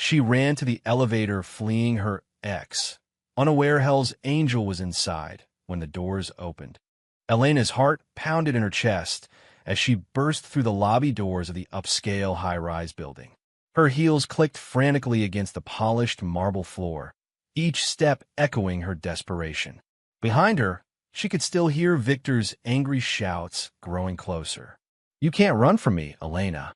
She ran to the elevator, fleeing her ex, unaware Hell's Angel was inside when the doors opened. Elena's heart pounded in her chest as she burst through the lobby doors of the upscale high-rise building. Her heels clicked frantically against the polished marble floor, each step echoing her desperation. Behind her, she could still hear Victor's angry shouts growing closer. "You can't run from me, Elena."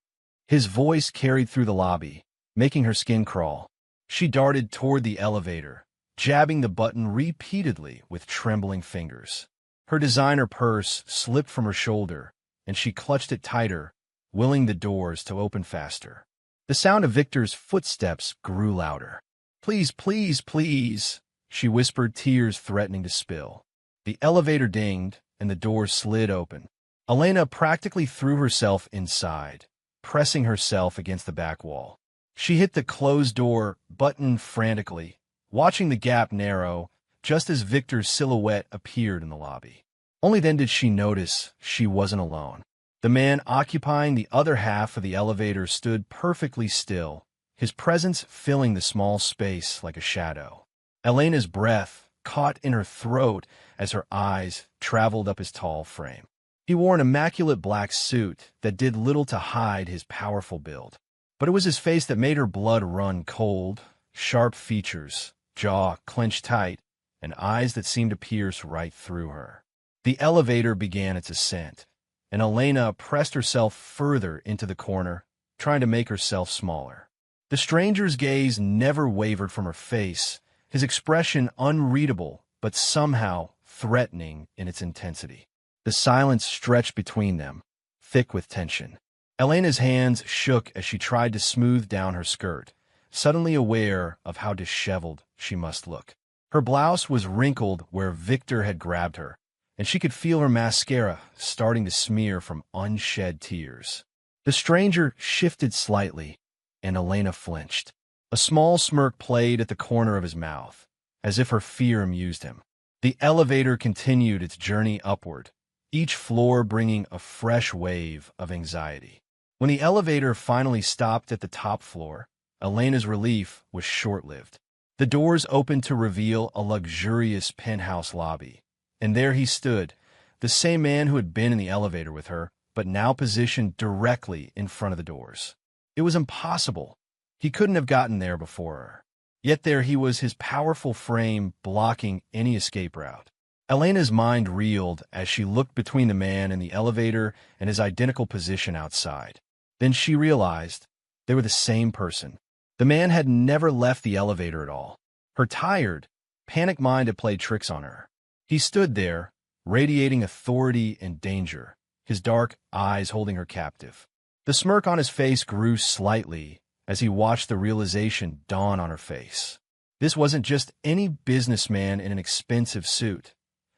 His voice carried through the lobby, making her skin crawl. She darted toward the elevator, jabbing the button repeatedly with trembling fingers. Her designer purse slipped from her shoulder, and she clutched it tighter, willing the doors to open faster. The sound of Victor's footsteps grew louder. "Please, please, please," she whispered, tears threatening to spill. The elevator dinged, and the doors slid open. Elena practically threw herself inside, pressing herself against the back wall. She hit the closed door button frantically, watching the gap narrow just as Victor's silhouette appeared in the lobby. Only then did she notice she wasn't alone. The man occupying the other half of the elevator stood perfectly still, his presence filling the small space like a shadow. Elena's breath caught in her throat as her eyes traveled up his tall frame. He wore an immaculate black suit that did little to hide his powerful build. But it was his face that made her blood run cold, sharp features, jaw clenched tight, and eyes that seemed to pierce right through her. The elevator began its ascent, and Elena pressed herself further into the corner, trying to make herself smaller. The stranger's gaze never wavered from her face, his expression unreadable but somehow threatening in its intensity. The silence stretched between them, thick with tension. Elena's hands shook as she tried to smooth down her skirt, suddenly aware of how disheveled she must look. Her blouse was wrinkled where Victor had grabbed her, and she could feel her mascara starting to smear from unshed tears. The stranger shifted slightly, and Elena flinched. A small smirk played at the corner of his mouth, as if her fear amused him. The elevator continued its journey upward, each floor bringing a fresh wave of anxiety. When the elevator finally stopped at the top floor, Elena's relief was short-lived. The doors opened to reveal a luxurious penthouse lobby, and there he stood, the same man who had been in the elevator with her, but now positioned directly in front of the doors. It was impossible. He couldn't have gotten there before her. Yet there he was, his powerful frame blocking any escape route. Elena's mind reeled as she looked between the man in the elevator and his identical position outside. Then she realized they were the same person. The man had never left the elevator at all. Her tired, panicked mind had played tricks on her. He stood there, radiating authority and danger, his dark eyes holding her captive. The smirk on his face grew slightly as he watched the realization dawn on her face. This wasn't just any businessman in an expensive suit.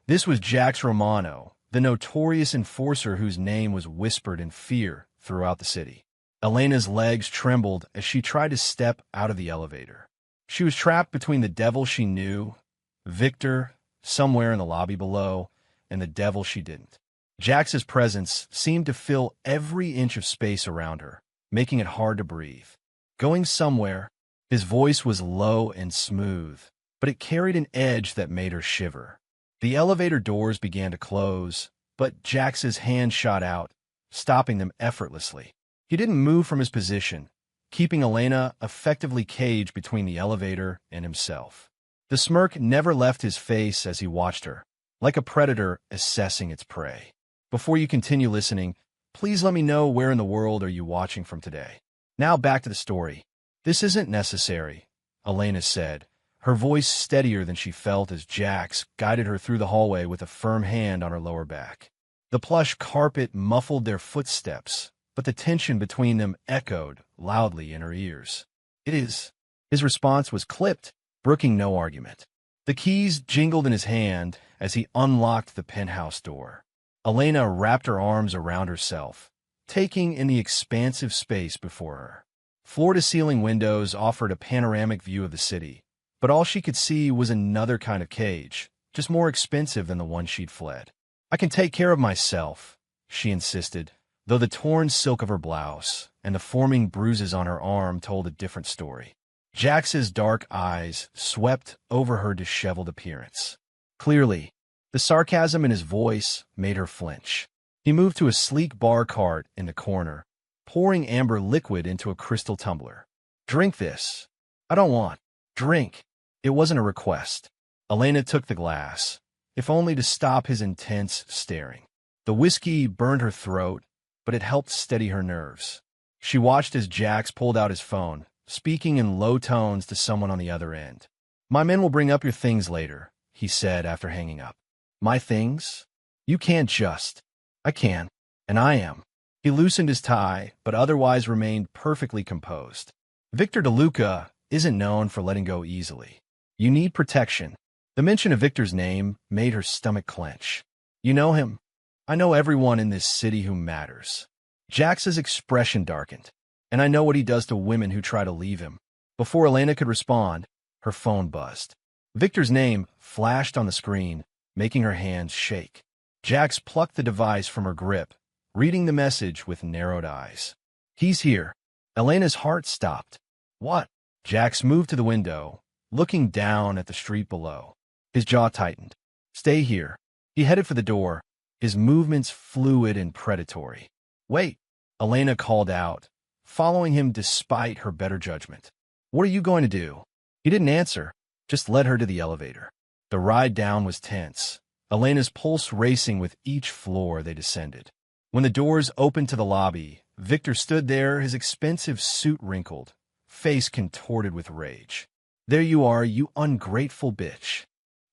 This was Jax Romano, the notorious enforcer whose name was whispered in fear throughout the city. Elena's legs trembled as she tried to step out of the elevator. She was trapped between the devil she knew, Victor, somewhere in the lobby below, and the devil she didn't. Jax's presence seemed to fill every inch of space around her, making it hard to breathe. Going somewhere, his voice was low and smooth, but it carried an edge that made her shiver. The elevator doors began to close, but Jax's hand shot out, stopping them effortlessly. He didn't move from his position, keeping Elena effectively caged between the elevator and himself. The smirk never left his face as he watched her, like a predator assessing its prey. Before you continue listening, please let me know where in the world are you watching from today. Now back to the story. "This isn't necessary," Elena said, her voice steadier than she felt as Jax guided her through the hallway with a firm hand on her lower back. The plush carpet muffled their footsteps, but the tension between them echoed loudly in her ears. "It is." His response was clipped, brooking no argument. The keys jingled in his hand as he unlocked the penthouse door. Elena wrapped her arms around herself, taking in the expansive space before her. Floor-to-ceiling windows offered a panoramic view of the city, but all she could see was another kind of cage, just more expensive than the one she'd fled. "I can take care of myself," she insisted, though the torn silk of her blouse and the forming bruises on her arm told a different story. Jax's dark eyes swept over her disheveled appearance. Clearly, the sarcasm in his voice made her flinch. He moved to a sleek bar cart in the corner, pouring amber liquid into a crystal tumbler. "Drink this." "I don't want." "Drink." It wasn't a request. Elena took the glass, if only to stop his intense staring. The whiskey burned her throat, but it helped steady her nerves. She watched as Jax pulled out his phone, speaking in low tones to someone on the other end. "My men will bring up your things later," he said after hanging up. "My things? You can't just." "I can, and I am." He loosened his tie, but otherwise remained perfectly composed. Victor DeLuca isn't known for letting go easily. You need protection. The mention of Victor's name made her stomach clench. "You know him?" "I know everyone in this city who matters." Jax's expression darkened. "And I know what he does to women who try to leave him." Before Elena could respond, her phone buzzed. Victor's name flashed on the screen, making her hands shake. Jax plucked the device from her grip, reading the message with narrowed eyes. "He's here." Elena's heart stopped. "What?" Jax moved to the window, looking down at the street below. His jaw tightened. "Stay here." He headed for the door, his movements fluid and predatory. "Wait," Elena called out, following him despite her better judgment. "What are you going to do?" He didn't answer, just led her to the elevator. The ride down was tense, Elena's pulse racing with each floor they descended. When the doors opened to the lobby, Victor stood there, his expensive suit wrinkled, face contorted with rage. "There you are, you ungrateful bitch."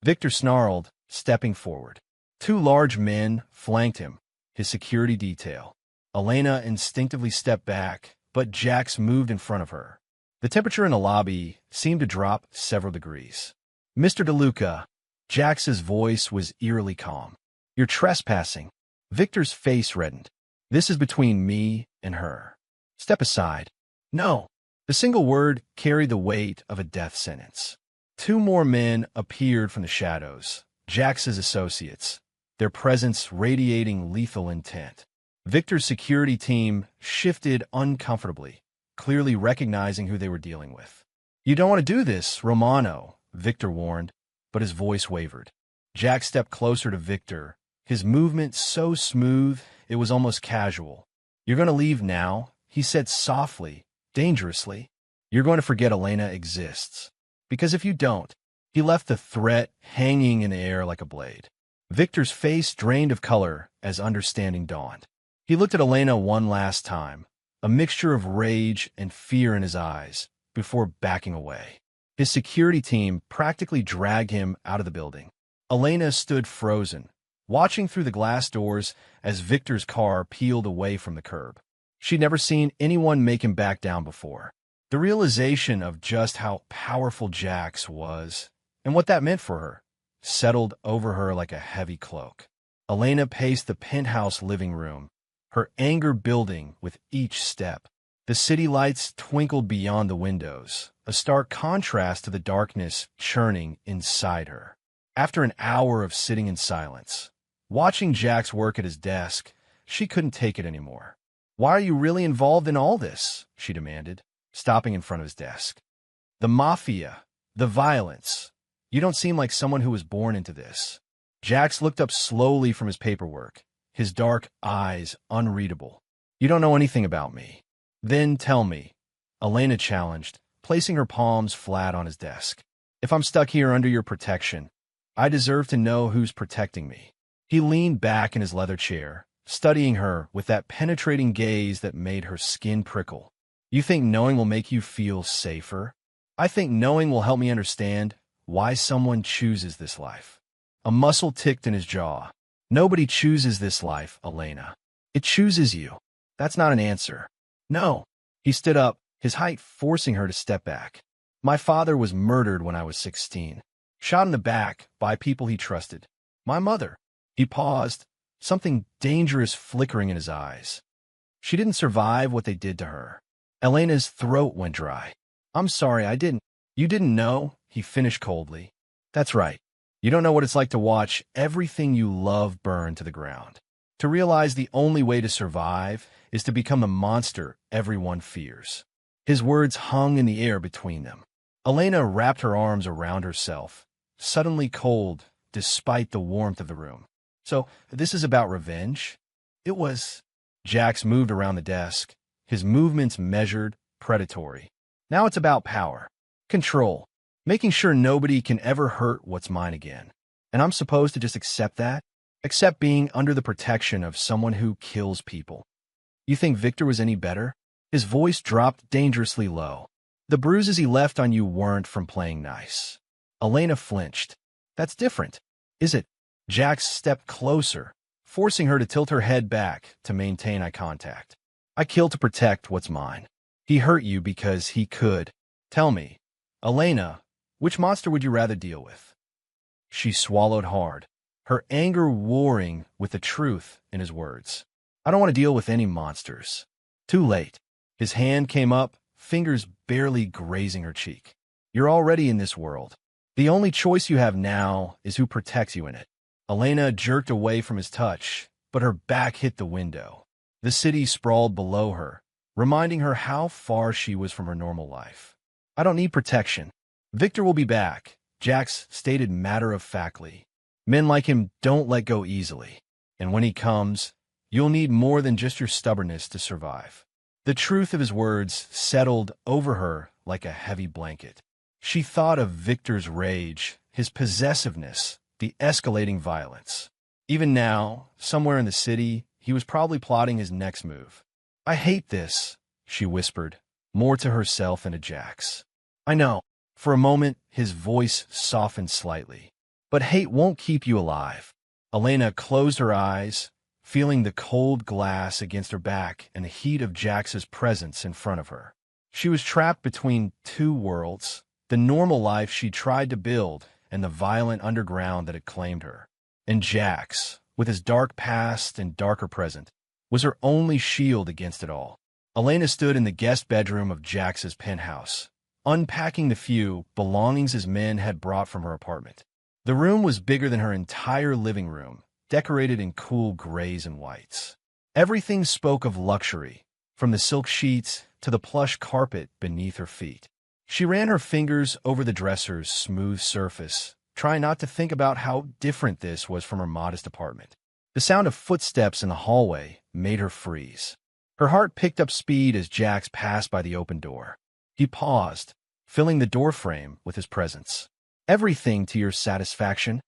Victor snarled, stepping forward. Two large men flanked him, his security detail. Elena instinctively stepped back, but Jax moved in front of her. The temperature in the lobby seemed to drop several degrees. "Mr. DeLuca," Jax's voice was eerily calm. "You're trespassing." Victor's face reddened. "This is between me and her. Step aside." "No." The single word carried the weight of a death sentence. Two more men appeared from the shadows, Jax's associates, their presence radiating lethal intent. Victor's security team shifted uncomfortably, clearly recognizing who they were dealing with. "You don't want to do this, Romano," Victor warned, but his voice wavered. Jax stepped closer to Victor, his movement so smooth it was almost casual. "You're going to leave now," he said softly, dangerously. "You're going to forget Elena exists. Because if you don't," he left the threat hanging in the air like a blade. Victor's face drained of color as understanding dawned. He looked at Elena one last time, a mixture of rage and fear in his eyes, before backing away. His security team practically dragged him out of the building. Elena stood frozen, watching through the glass doors as Victor's car peeled away from the curb. She'd never seen anyone make him back down before. The realization of just how powerful Jax was, and what that meant for her, settled over her like a heavy cloak. Elena paced the penthouse living room, her anger building with each step. The city lights twinkled beyond the windows, a stark contrast to the darkness churning inside her. After an hour of sitting in silence, watching Jax work at his desk, she couldn't take it anymore. "Why are you really involved in all this?" she demanded, stopping in front of his desk. "The mafia, the violence. You don't seem like someone who was born into this." Jax looked up slowly from his paperwork, his dark eyes unreadable. "You don't know anything about me." "Then tell me," Elena challenged, placing her palms flat on his desk. "If I'm stuck here under your protection, I deserve to know who's protecting me." He leaned back in his leather chair, studying her with that penetrating gaze that made her skin prickle. "You think knowing will make you feel safer? I think knowing will help me understand why someone chooses this life." A muscle ticked in his jaw. "Nobody chooses this life, Elena. It chooses you." "That's not an answer." "No." He stood up, his height forcing her to step back. "My father was murdered when I was 16. Shot in the back by people he trusted. My mother." He paused, something dangerous flickering in his eyes. "She didn't survive what they did to her." Elena's throat went dry. "I'm sorry, I didn't." "You didn't know?" he finished coldly. "That's right. You don't know what it's like to watch everything you love burn to the ground. To realize the only way to survive is to become the monster everyone fears." His words hung in the air between them. Elena wrapped her arms around herself, suddenly cold despite the warmth of the room. So, this is about revenge? It was. Jax moved around the desk, his movements measured, predatory. Now it's about power, control, making sure nobody can ever hurt what's mine again. And I'm supposed to just accept that? Accept being under the protection of someone who kills people. You think Victor was any better? His voice dropped dangerously low. The bruises he left on you weren't from playing nice. Elena flinched. That's different. Is it? Jax stepped closer, forcing her to tilt her head back to maintain eye contact. I killed to protect what's mine. He hurt you because he could. Tell me, Elena, which monster would you rather deal with? She swallowed hard, her anger warring with the truth in his words. I don't want to deal with any monsters. Too late. His hand came up, fingers barely grazing her cheek. You're already in this world. The only choice you have now is who protects you in it. Elena jerked away from his touch, but her back hit the window. The city sprawled below her, reminding her how far she was from her normal life. I don't need protection. Victor will be back, Jax stated matter-of-factly. Men like him don't let go easily, and when he comes, you'll need more than just your stubbornness to survive. The truth of his words settled over her like a heavy blanket. She thought of Victor's rage, his possessiveness, the escalating violence. Even now, somewhere in the city, he was probably plotting his next move. I hate this, she whispered, more to herself than to Jax. I know. For a moment, his voice softened slightly. But hate won't keep you alive. Elena closed her eyes, feeling the cold glass against her back and the heat of Jax's presence in front of her. She was trapped between two worlds, the normal life she tried to build and the violent underground that had claimed her. And Jax, with his dark past and darker present, was her only shield against it all. Elena stood in the guest bedroom of Jax's penthouse, unpacking the few belongings his men had brought from her apartment. The room was bigger than her entire living room, decorated in cool grays and whites. Everything spoke of luxury, from the silk sheets to the plush carpet beneath her feet. She ran her fingers over the dresser's smooth surface, trying not to think about how different this was from her modest apartment. The sound of footsteps in the hallway made her freeze. Her heart picked up speed as Jax passed by the open door. He paused, filling the doorframe with his presence. Everything to your satisfaction?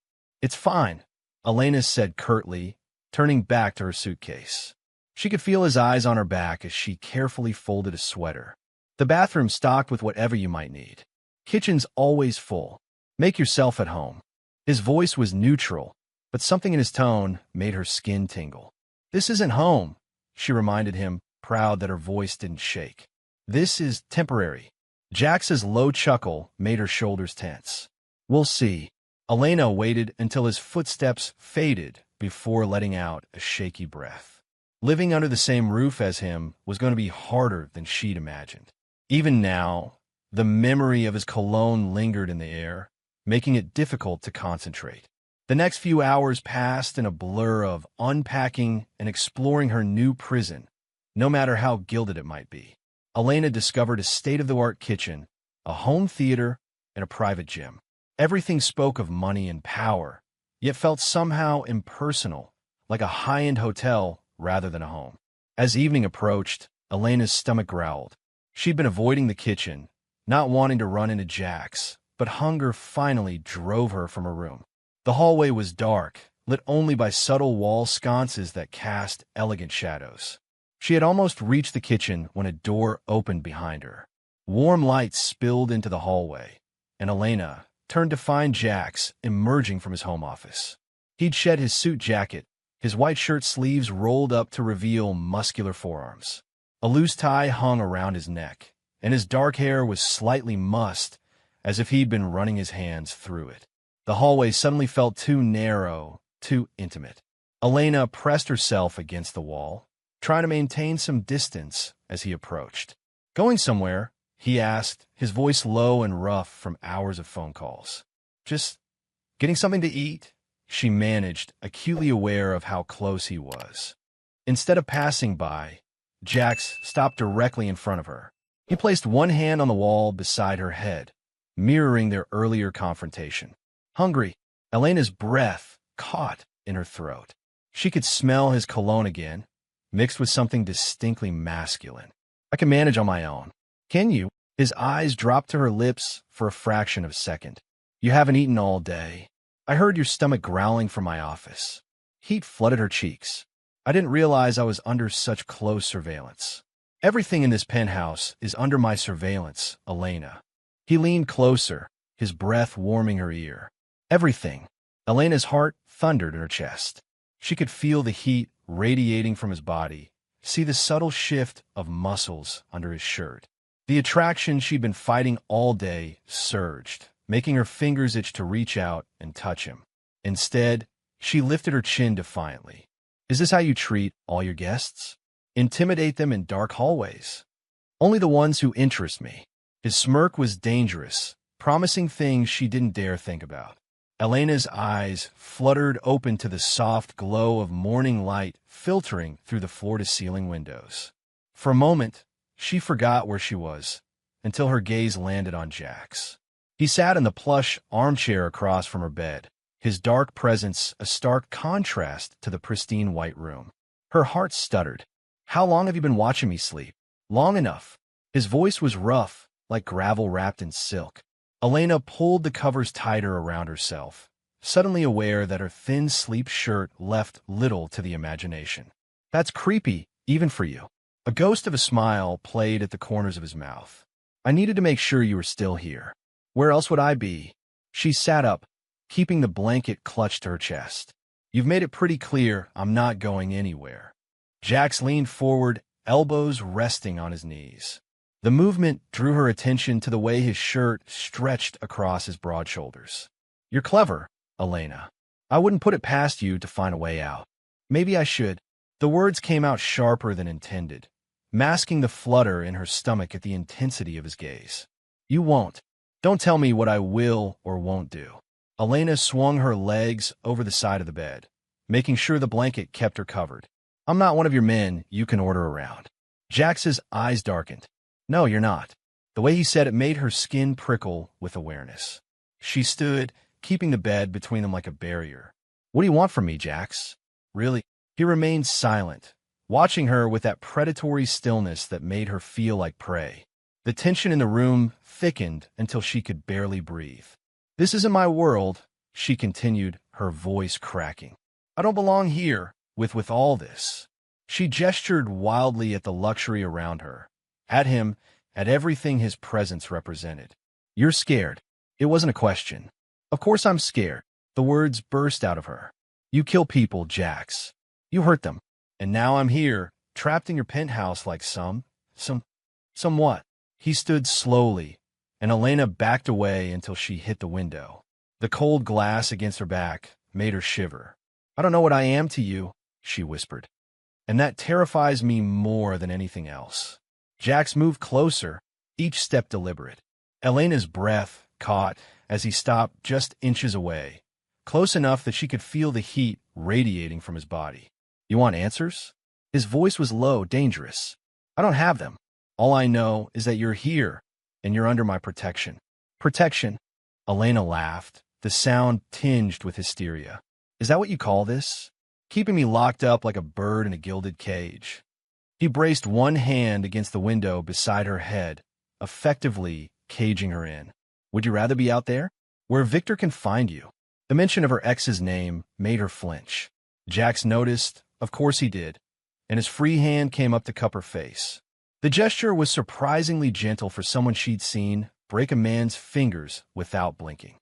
It's fine, Elena said curtly, turning back to her suitcase. She could feel his eyes on her back as she carefully folded a sweater. The bathroom's stocked with whatever you might need. Kitchen's always full. Make yourself at home. His voice was neutral, but something in his tone made her skin tingle. This isn't home, she reminded him, proud that her voice didn't shake. This is temporary. Jax's low chuckle made her shoulders tense. We'll see. Elena waited until his footsteps faded before letting out a shaky breath. Living under the same roof as him was going to be harder than she'd imagined. Even now, the memory of his cologne lingered in the air, making it difficult to concentrate. The next few hours passed in a blur of unpacking and exploring her new prison, no matter how gilded it might be. Elena discovered a state-of-the-art kitchen, a home theater, and a private gym. Everything spoke of money and power, yet felt somehow impersonal, like a high-end hotel rather than a home. As evening approached, Elena's stomach growled. She'd been avoiding the kitchen, not wanting to run into Jax, but hunger finally drove her from her room. The hallway was dark, lit only by subtle wall sconces that cast elegant shadows. She had almost reached the kitchen when a door opened behind her. Warm light spilled into the hallway, and Elena turned to find Jax emerging from his home office. He'd shed his suit jacket, his white shirt sleeves rolled up to reveal muscular forearms. A loose tie hung around his neck, and his dark hair was slightly mussed, as if he'd been running his hands through it. The hallway suddenly felt too narrow, too intimate. Elena pressed herself against the wall, trying to maintain some distance as he approached. Going somewhere? He asked, his voice low and rough from hours of phone calls. Just getting something to eat? She managed, acutely aware of how close he was. Instead of passing by, Jax stopped directly in front of her. He placed one hand on the wall beside her head, mirroring their earlier confrontation. Hungry, Elena's breath caught in her throat. She could smell his cologne again, mixed with something distinctly masculine. I can manage on my own. Can you? His eyes dropped to her lips for a fraction of a second. You haven't eaten all day. I heard your stomach growling from my office. Heat flooded her cheeks. I didn't realize I was under such close surveillance. Everything in this penthouse is under my surveillance, Elena. He leaned closer, his breath warming her ear. Everything. Elena's heart thundered in her chest. She could feel the heat radiating from his body, see the subtle shift of muscles under his shirt. The attraction she'd been fighting all day surged, making her fingers itch to reach out and touch him. Instead, she lifted her chin defiantly. Is this how you treat all your guests? Intimidate them in dark hallways? Only the ones who interest me. His smirk was dangerous, promising things she didn't dare think about. Elena's eyes fluttered open to the soft glow of morning light filtering through the floor-to-ceiling windows. For a moment, she forgot where she was, until her gaze landed on Jax. He sat in the plush armchair across from her bed, his dark presence a stark contrast to the pristine white room. Her heart stuttered. How long have you been watching me sleep? Long enough. His voice was rough, like gravel wrapped in silk. Elena pulled the covers tighter around herself, suddenly aware that her thin sleep shirt left little to the imagination. That's creepy, even for you. A ghost of a smile played at the corners of his mouth. I needed to make sure you were still here. Where else would I be? She sat up, keeping the blanket clutched to her chest. You've made it pretty clear I'm not going anywhere. Jax leaned forward, elbows resting on his knees. The movement drew her attention to the way his shirt stretched across his broad shoulders. You're clever, Elena. I wouldn't put it past you to find a way out. Maybe I should. The words came out sharper than intended, masking the flutter in her stomach at the intensity of his gaze. You won't. Don't tell me what I will or won't do. Elena swung her legs over the side of the bed, making sure the blanket kept her covered. I'm not one of your men you can order around. Jax's eyes darkened. No, you're not. The way he said it made her skin prickle with awareness. She stood, keeping the bed between them like a barrier. What do you want from me, Jax? Really? He remained silent, watching her with that predatory stillness that made her feel like prey. The tension in the room thickened until she could barely breathe. This isn't my world, she continued, her voice cracking. I don't belong here with all this. She gestured wildly at the luxury around her, at him, at everything his presence represented. You're scared. It wasn't a question. Of course I'm scared. The words burst out of her. You kill people, Jax. You hurt them. And now I'm here, trapped in your penthouse like some what? He stood slowly, and Elena backed away until she hit the window. The cold glass against her back made her shiver. I don't know what I am to you, she whispered. And that terrifies me more than anything else. Jax moved closer, each step deliberate. Elena's breath caught as he stopped just inches away, close enough that she could feel the heat radiating from his body. You want answers? His voice was low, dangerous. I don't have them. All I know is that you're here, and you're under my protection. Protection? Elena laughed, the sound tinged with hysteria. Is that what you call this? Keeping me locked up like a bird in a gilded cage. He braced one hand against the window beside her head, effectively caging her in. Would you rather be out there? Where Victor can find you? The mention of her ex's name made her flinch. Jax noticed, of course he did, and his free hand came up to cup her face. The gesture was surprisingly gentle for someone she'd seen break a man's fingers without blinking.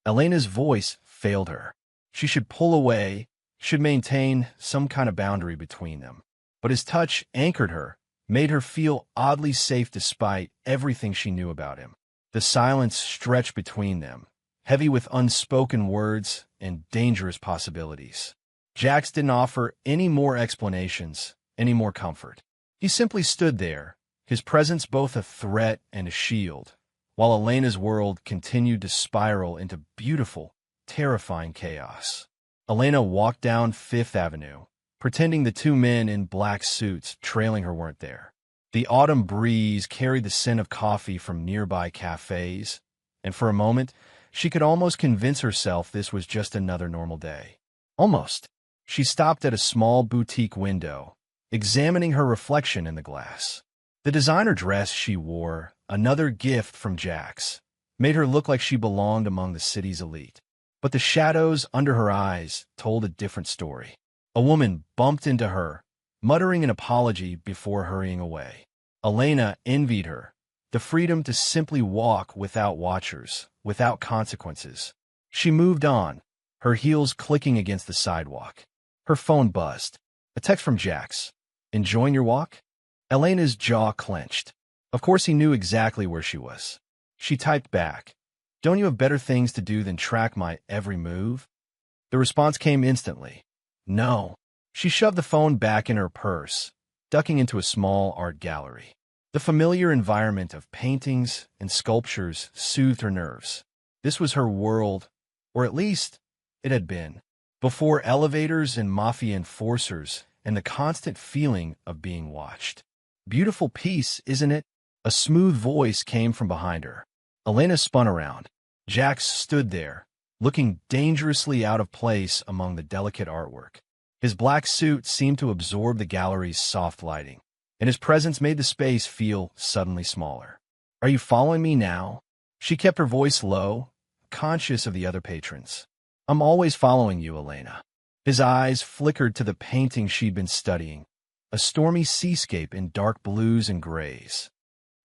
Elena's voice failed her. She should pull away, should maintain some kind of boundary between them. But his touch anchored her, made her feel oddly safe despite everything she knew about him. The silence stretched between them, heavy with unspoken words and dangerous possibilities. Jax didn't offer any more explanations, any more comfort. He simply stood there, his presence both a threat and a shield, while Elena's world continued to spiral into beautiful, terrifying chaos. Elena walked down Fifth Avenue, pretending the two men in black suits trailing her weren't there. The autumn breeze carried the scent of coffee from nearby cafes, and for a moment, she could almost convince herself this was just another normal day. Almost. She stopped at a small boutique window, examining her reflection in the glass. The designer dress she wore, another gift from Jax, made her look like she belonged among the city's elite. But the shadows under her eyes told a different story. A woman bumped into her, muttering an apology before hurrying away. Elena envied her, the freedom to simply walk without watchers, without consequences. She moved on, her heels clicking against the sidewalk. Her phone buzzed. A text from Jax. "Enjoying your walk?" Elena's jaw clenched. Of course he knew exactly where she was. She typed back, "Don't you have better things to do than track my every move?" The response came instantly. "No." She shoved the phone back in her purse, ducking into a small art gallery. The familiar environment of paintings and sculptures soothed her nerves. This was her world, or at least it had been, before elevators and mafia enforcers and the constant feeling of being watched. "Beautiful piece, isn't it?" A smooth voice came from behind her. Elena spun around. Jax stood there, looking dangerously out of place among the delicate artwork. His black suit seemed to absorb the gallery's soft lighting, and his presence made the space feel suddenly smaller. "Are you following me now?" She kept her voice low, conscious of the other patrons. "I'm always following you, Elena." His eyes flickered to the painting she'd been studying, a stormy seascape in dark blues and grays.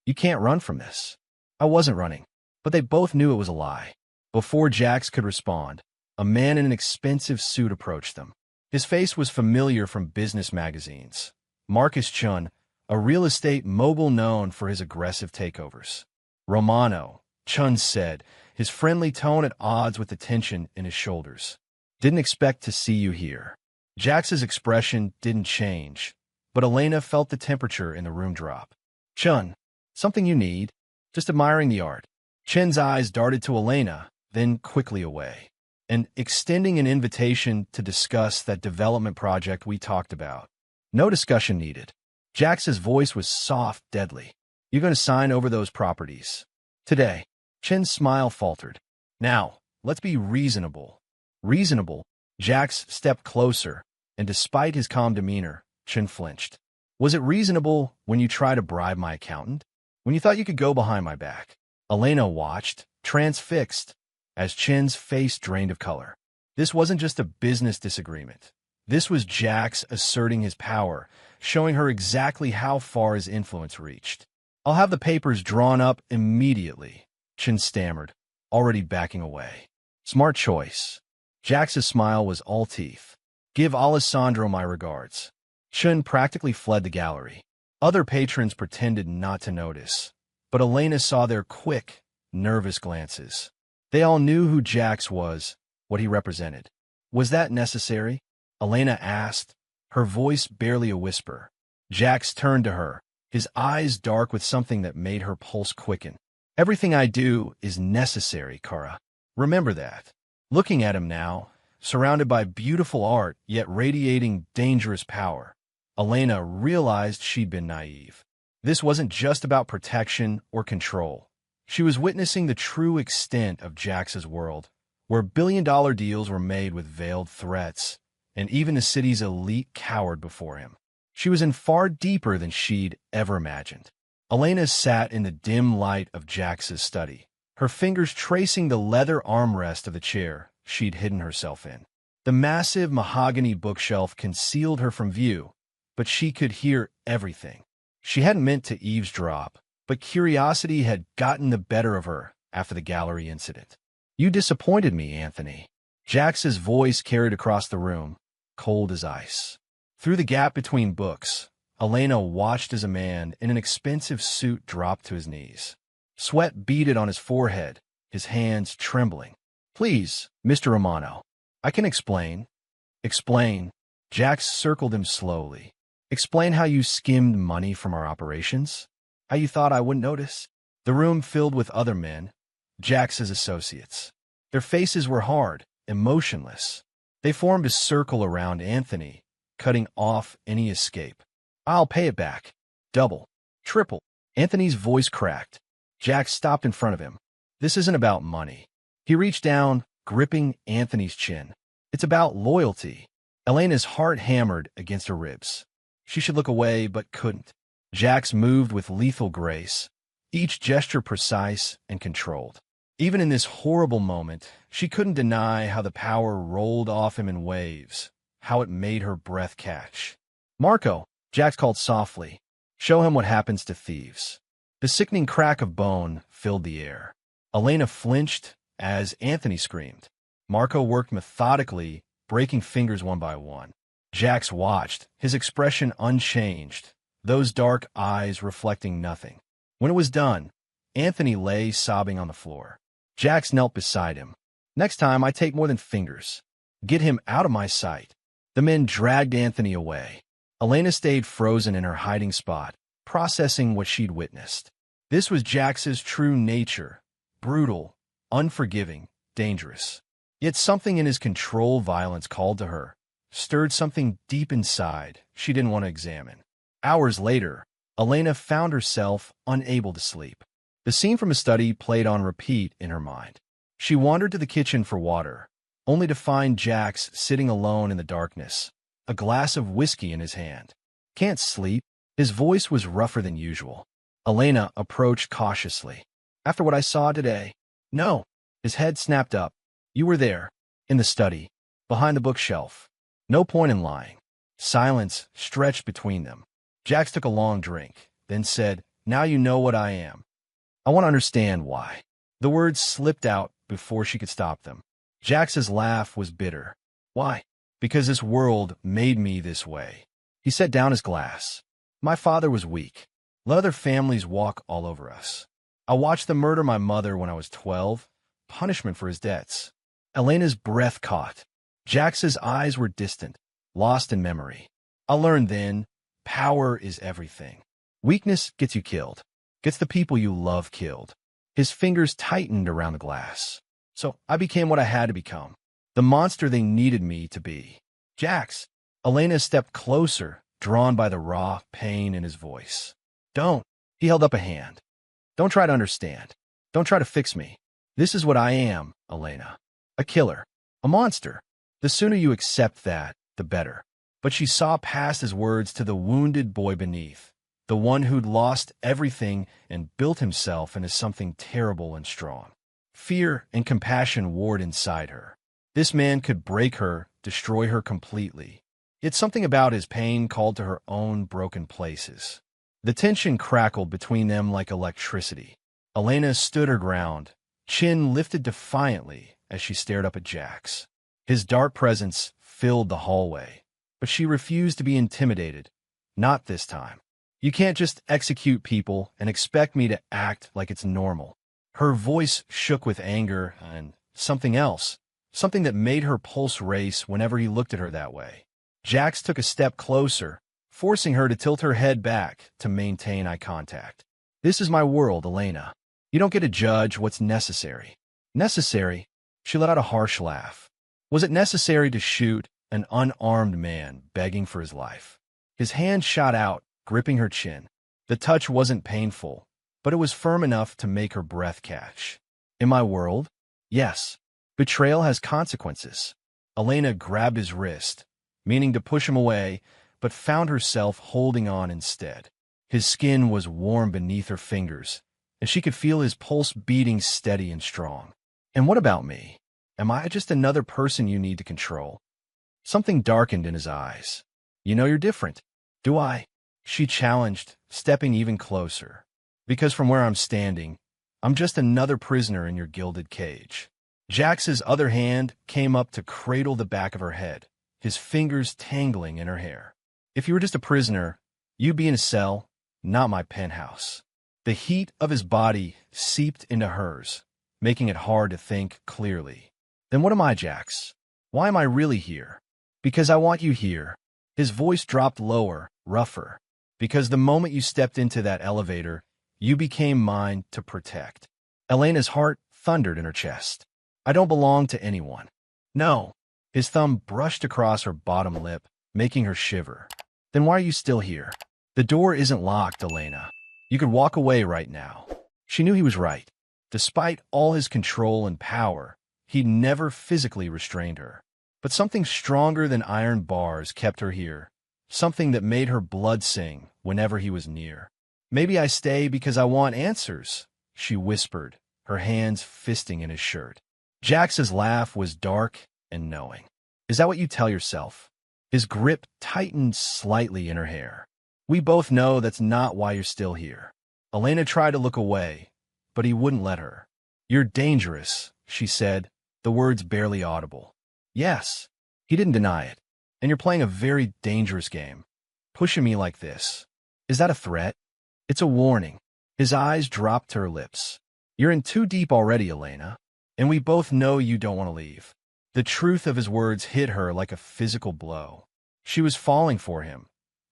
"You can't run from this." "I wasn't running." But they both knew it was a lie. Before Jax could respond, a man in an expensive suit approached them. His face was familiar from business magazines. Marcus Chun, a real estate mogul known for his aggressive takeovers. "Romano," Chun said, his friendly tone at odds with the tension in his shoulders. "Didn't expect to see you here." Jax's expression didn't change, but Elena felt the temperature in the room drop. "Chun, something you need?" "Just admiring the art." Chen's eyes darted to Elena, then quickly away, and extending an invitation to discuss that development project we talked about. "No discussion needed." Jax's voice was soft, deadly. "You're going to sign over those properties today." Chen's smile faltered. "Now, let's be reasonable." "Reasonable?" Jax stepped closer, and despite his calm demeanor, Chen flinched. "Was it reasonable when you tried to bribe my accountant? When you thought you could go behind my back?" Elena watched, transfixed, as Chen's face drained of color. This wasn't just a business disagreement. This was Jax asserting his power, showing her exactly how far his influence reached. "I'll have the papers drawn up immediately," Chen stammered, already backing away. "Smart choice." Jax's smile was all teeth. "Give Alessandro my regards." Chen practically fled the gallery. Other patrons pretended not to notice, but Elena saw their quick, nervous glances. They all knew who Jax was, what he represented. "Was that necessary?" Elena asked, her voice barely a whisper. Jax turned to her, his eyes dark with something that made her pulse quicken. "Everything I do is necessary, Kara. Remember that." Looking at him now, surrounded by beautiful art yet radiating dangerous power, Elena realized she'd been naive. This wasn't just about protection or control. She was witnessing the true extent of Jax's world, where billion-dollar deals were made with veiled threats, and even the city's elite cowered before him. She was in far deeper than she'd ever imagined. Elena sat in the dim light of Jax's study, her fingers tracing the leather armrest of the chair she'd hidden herself in. The massive mahogany bookshelf concealed her from view, but she could hear everything. She hadn't meant to eavesdrop, but curiosity had gotten the better of her after the gallery incident. "You disappointed me, Anthony." Jax's voice carried across the room, cold as ice. Through the gap between books, Elena watched as a man in an expensive suit dropped to his knees. Sweat beaded on his forehead, his hands trembling. "Please, Mr. Romano, I can explain." "Explain." Jax circled him slowly. "Explain how you skimmed money from our operations? How you thought I wouldn't notice?" The room filled with other men, Jax's associates. Their faces were hard, emotionless. They formed a circle around Anthony, cutting off any escape. "I'll pay it back. Double. Triple." Anthony's voice cracked. Jax stopped in front of him. This isn't about money. He reached down, gripping Anthony's chin. It's about loyalty. Elena's heart hammered against her ribs. She should look away, but couldn't. Jax moved with lethal grace, each gesture precise and controlled. Even in this horrible moment, she couldn't deny how the power rolled off him in waves, how it made her breath catch. "Marco," Jax called softly. "Show him what happens to thieves." The sickening crack of bone filled the air. Elena flinched as Anthony screamed. Marco worked methodically, breaking fingers one by one. Jax watched, his expression unchanged, those dark eyes reflecting nothing. When it was done, Anthony lay sobbing on the floor. Jax knelt beside him. "Next time, I take more than fingers. Get him out of my sight." The men dragged Anthony away. Elena stayed frozen in her hiding spot, processing what she'd witnessed. This was Jax's true nature, brutal, unforgiving, dangerous. Yet something in his control violence called to her, stirred something deep inside she didn't want to examine. Hours later, Elena found herself unable to sleep. The scene from a study played on repeat in her mind. She wandered to the kitchen for water, only to find Jax sitting alone in the darkness, a glass of whiskey in his hand. "Can't sleep?" His voice was rougher than usual. Elena approached cautiously. "After what I saw today?" "No." His head snapped up. "You were there, in the study, behind the bookshelf. No point in lying." Silence stretched between them. Jax took a long drink, then said, "Now you know what I am. I want to understand why." The words slipped out before she could stop them. Jax's laugh was bitter. "Why?" "Because this world made me this way." He set down his glass. "My father was weak. Let other families walk all over us. I watched them murder my mother when I was 12, punishment for his debts." Elena's breath caught. Jax's eyes were distant, lost in memory. "I learned then, power is everything. Weakness gets you killed, gets the people you love killed." His fingers tightened around the glass. "So I became what I had to become, the monster they needed me to be." "Jax." Elena stepped closer, drawn by the raw pain in his voice. "Don't." He held up a hand. "Don't try to understand. Don't try to fix me. This is what I am, Elena. A killer. A monster. The sooner you accept that, the better." But she saw past his words to the wounded boy beneath, the one who'd lost everything and built himself into something terrible and strong. Fear and compassion warred inside her. This man could break her, destroy her completely. Yet something about his pain called to her own broken places. The tension crackled between them like electricity. Elena stood her ground, chin lifted defiantly as she stared up at Jax. His dark presence filled the hallway, but she refused to be intimidated. Not this time. "You can't just execute people and expect me to act like it's normal." Her voice shook with anger and something else, something that made her pulse race whenever he looked at her that way. Jax took a step closer, forcing her to tilt her head back to maintain eye contact. "This is my world, Elena. You don't get to judge what's necessary." "Necessary?" She let out a harsh laugh. "Was it necessary to shoot an unarmed man begging for his life?" His hand shot out, gripping her chin. The touch wasn't painful, but it was firm enough to make her breath catch. "In my world? Yes. Betrayal has consequences." Elena grabbed his wrist, meaning to push him away, but found herself holding on instead. His skin was warm beneath her fingers, and she could feel his pulse beating steady and strong. "And what about me? Am I just another person you need to control?" Something darkened in his eyes. "You know you're different." "Do I?" She challenged, stepping even closer. "Because from where I'm standing, I'm just another prisoner in your gilded cage." Jax's other hand came up to cradle the back of her head, his fingers tangling in her hair. "If you were just a prisoner, you'd be in a cell, not my penthouse." The heat of his body seeped into hers, making it hard to think clearly. "Then what am I, Jax? Why am I really here?" "Because I want you here." His voice dropped lower, rougher. "Because the moment you stepped into that elevator, you became mine to protect." Elena's heart thundered in her chest. "I don't belong to anyone." "No." His thumb brushed across her bottom lip, making her shiver. "Then why are you still here?" "The door isn't locked, Elena. You could walk away right now." She knew he was right. Despite all his control and power, he'd never physically restrained her. But something stronger than iron bars kept her here, something that made her blood sing whenever he was near. "Maybe I stay because I want answers," she whispered, her hands fisting in his shirt. Jax's laugh was dark and knowing. "Is that what you tell yourself?" His grip tightened slightly in her hair. "We both know that's not why you're still here." Elena tried to look away, but he wouldn't let her. "You're dangerous," she said, the words barely audible. "Yes." He didn't deny it. "And you're playing a very dangerous game, pushing me like this. Is that a threat?" "It's a warning." His eyes dropped to her lips. "You're in too deep already, Elena, and we both know you don't want to leave." The truth of his words hit her like a physical blow. She was falling for him,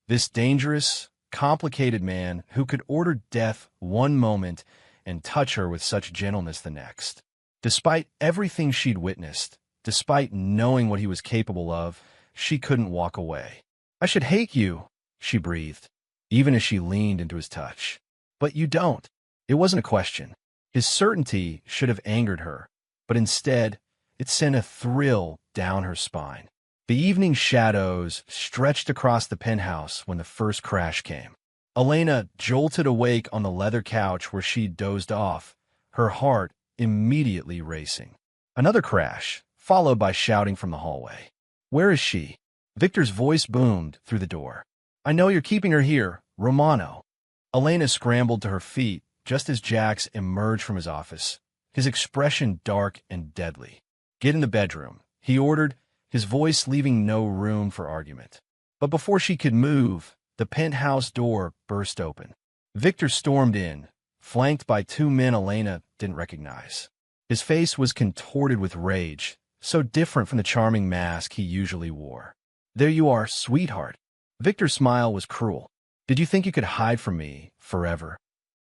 this dangerous, complicated man who could order death one moment and touch her with such gentleness the next. Despite everything she'd witnessed, despite knowing what he was capable of, she couldn't walk away. "I should hate you," she breathed, even as she leaned into his touch. "But you don't." It wasn't a question. His certainty should have angered her, but instead, it sent a thrill down her spine. The evening shadows stretched across the penthouse when the first crash came. Elena jolted awake on the leather couch where she'd dozed off, her heart immediately racing. Another crash, followed by shouting from the hallway. "Where is she?" Victor's voice boomed through the door. "I know you're keeping her here, Romano." Elena scrambled to her feet just as Jax emerged from his office, his expression dark and deadly. "Get in the bedroom," he ordered, his voice leaving no room for argument. But before she could move, the penthouse door burst open. Victor stormed in, flanked by two men Elena didn't recognize. His face was contorted with rage, so different from the charming mask he usually wore. "There you are, sweetheart." Victor's smile was cruel. "Did you think you could hide from me forever?"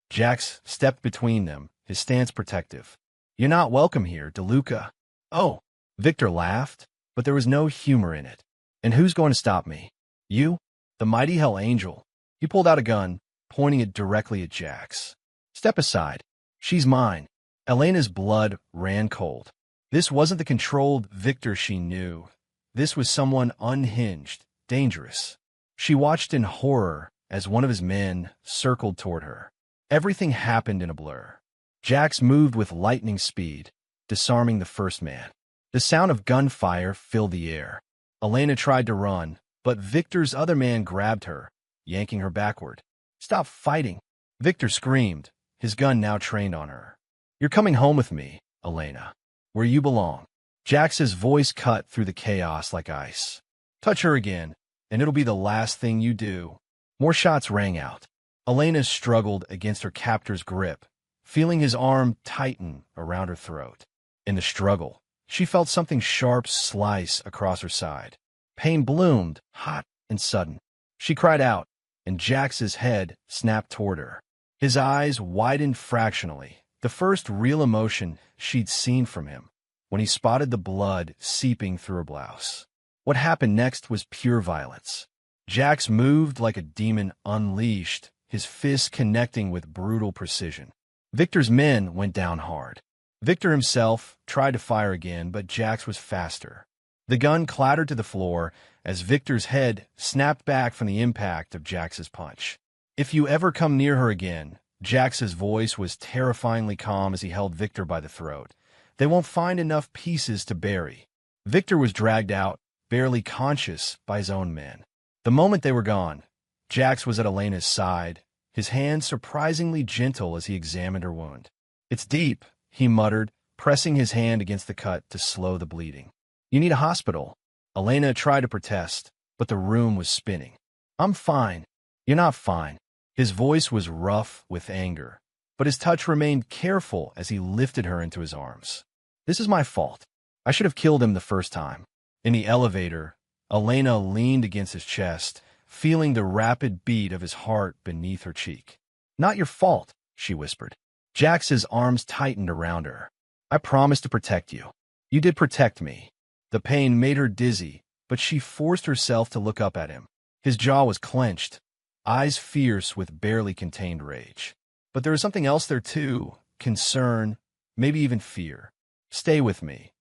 Jax stepped between them, his stance protective. "You're not welcome here, DeLuca." "Oh." Victor laughed, but there was no humor in it. "And who's going to stop me? You? The mighty Hell Angel." He pulled out a gun, pointing it directly at Jax. "Step aside. She's mine." Elena's blood ran cold. This wasn't the controlled Victor she knew. This was someone unhinged, dangerous. She watched in horror as one of his men circled toward her. Everything happened in a blur. Jax moved with lightning speed, disarming the first man. The sound of gunfire filled the air. Elena tried to run, but Victor's other man grabbed her, yanking her backward. "Stop fighting!" Victor screamed, his gun now trained on her. "You're coming home with me, Elena, where you belong." Jax's voice cut through the chaos like ice. "Touch her again, and it'll be the last thing you do." More shots rang out. Elena struggled against her captor's grip, feeling his arm tighten around her throat. In the struggle, she felt something sharp slice across her side. Pain bloomed, hot and sudden. She cried out, and Jax's head snapped toward her. His eyes widened fractionally, the first real emotion she'd seen from him, when he spotted the blood seeping through her blouse. What happened next was pure violence. Jax moved like a demon unleashed, his fists connecting with brutal precision. Victor's men went down hard. Victor himself tried to fire again, but Jax was faster. The gun clattered to the floor as Victor's head snapped back from the impact of Jax's punch. "If you ever come near her again," Jax's voice was terrifyingly calm as he held Victor by the throat, "they won't find enough pieces to bury." Victor was dragged out, barely conscious, by his own men. The moment they were gone, Jax was at Elena's side, his hand surprisingly gentle as he examined her wound. "It's deep," he muttered, pressing his hand against the cut to slow the bleeding. "You need a hospital." Elena tried to protest, but the room was spinning. "I'm fine." "You're not fine." His voice was rough with anger, but his touch remained careful as he lifted her into his arms. "This is my fault. I should have killed him the first time." In the elevator, Elena leaned against his chest, feeling the rapid beat of his heart beneath her cheek. "Not your fault," she whispered. Jax's arms tightened around her. "I promised to protect you." "You did protect me." The pain made her dizzy, but she forced herself to look up at him. His jaw was clenched, eyes fierce with barely contained rage. But there was something else there too, concern, maybe even fear. Stay with me,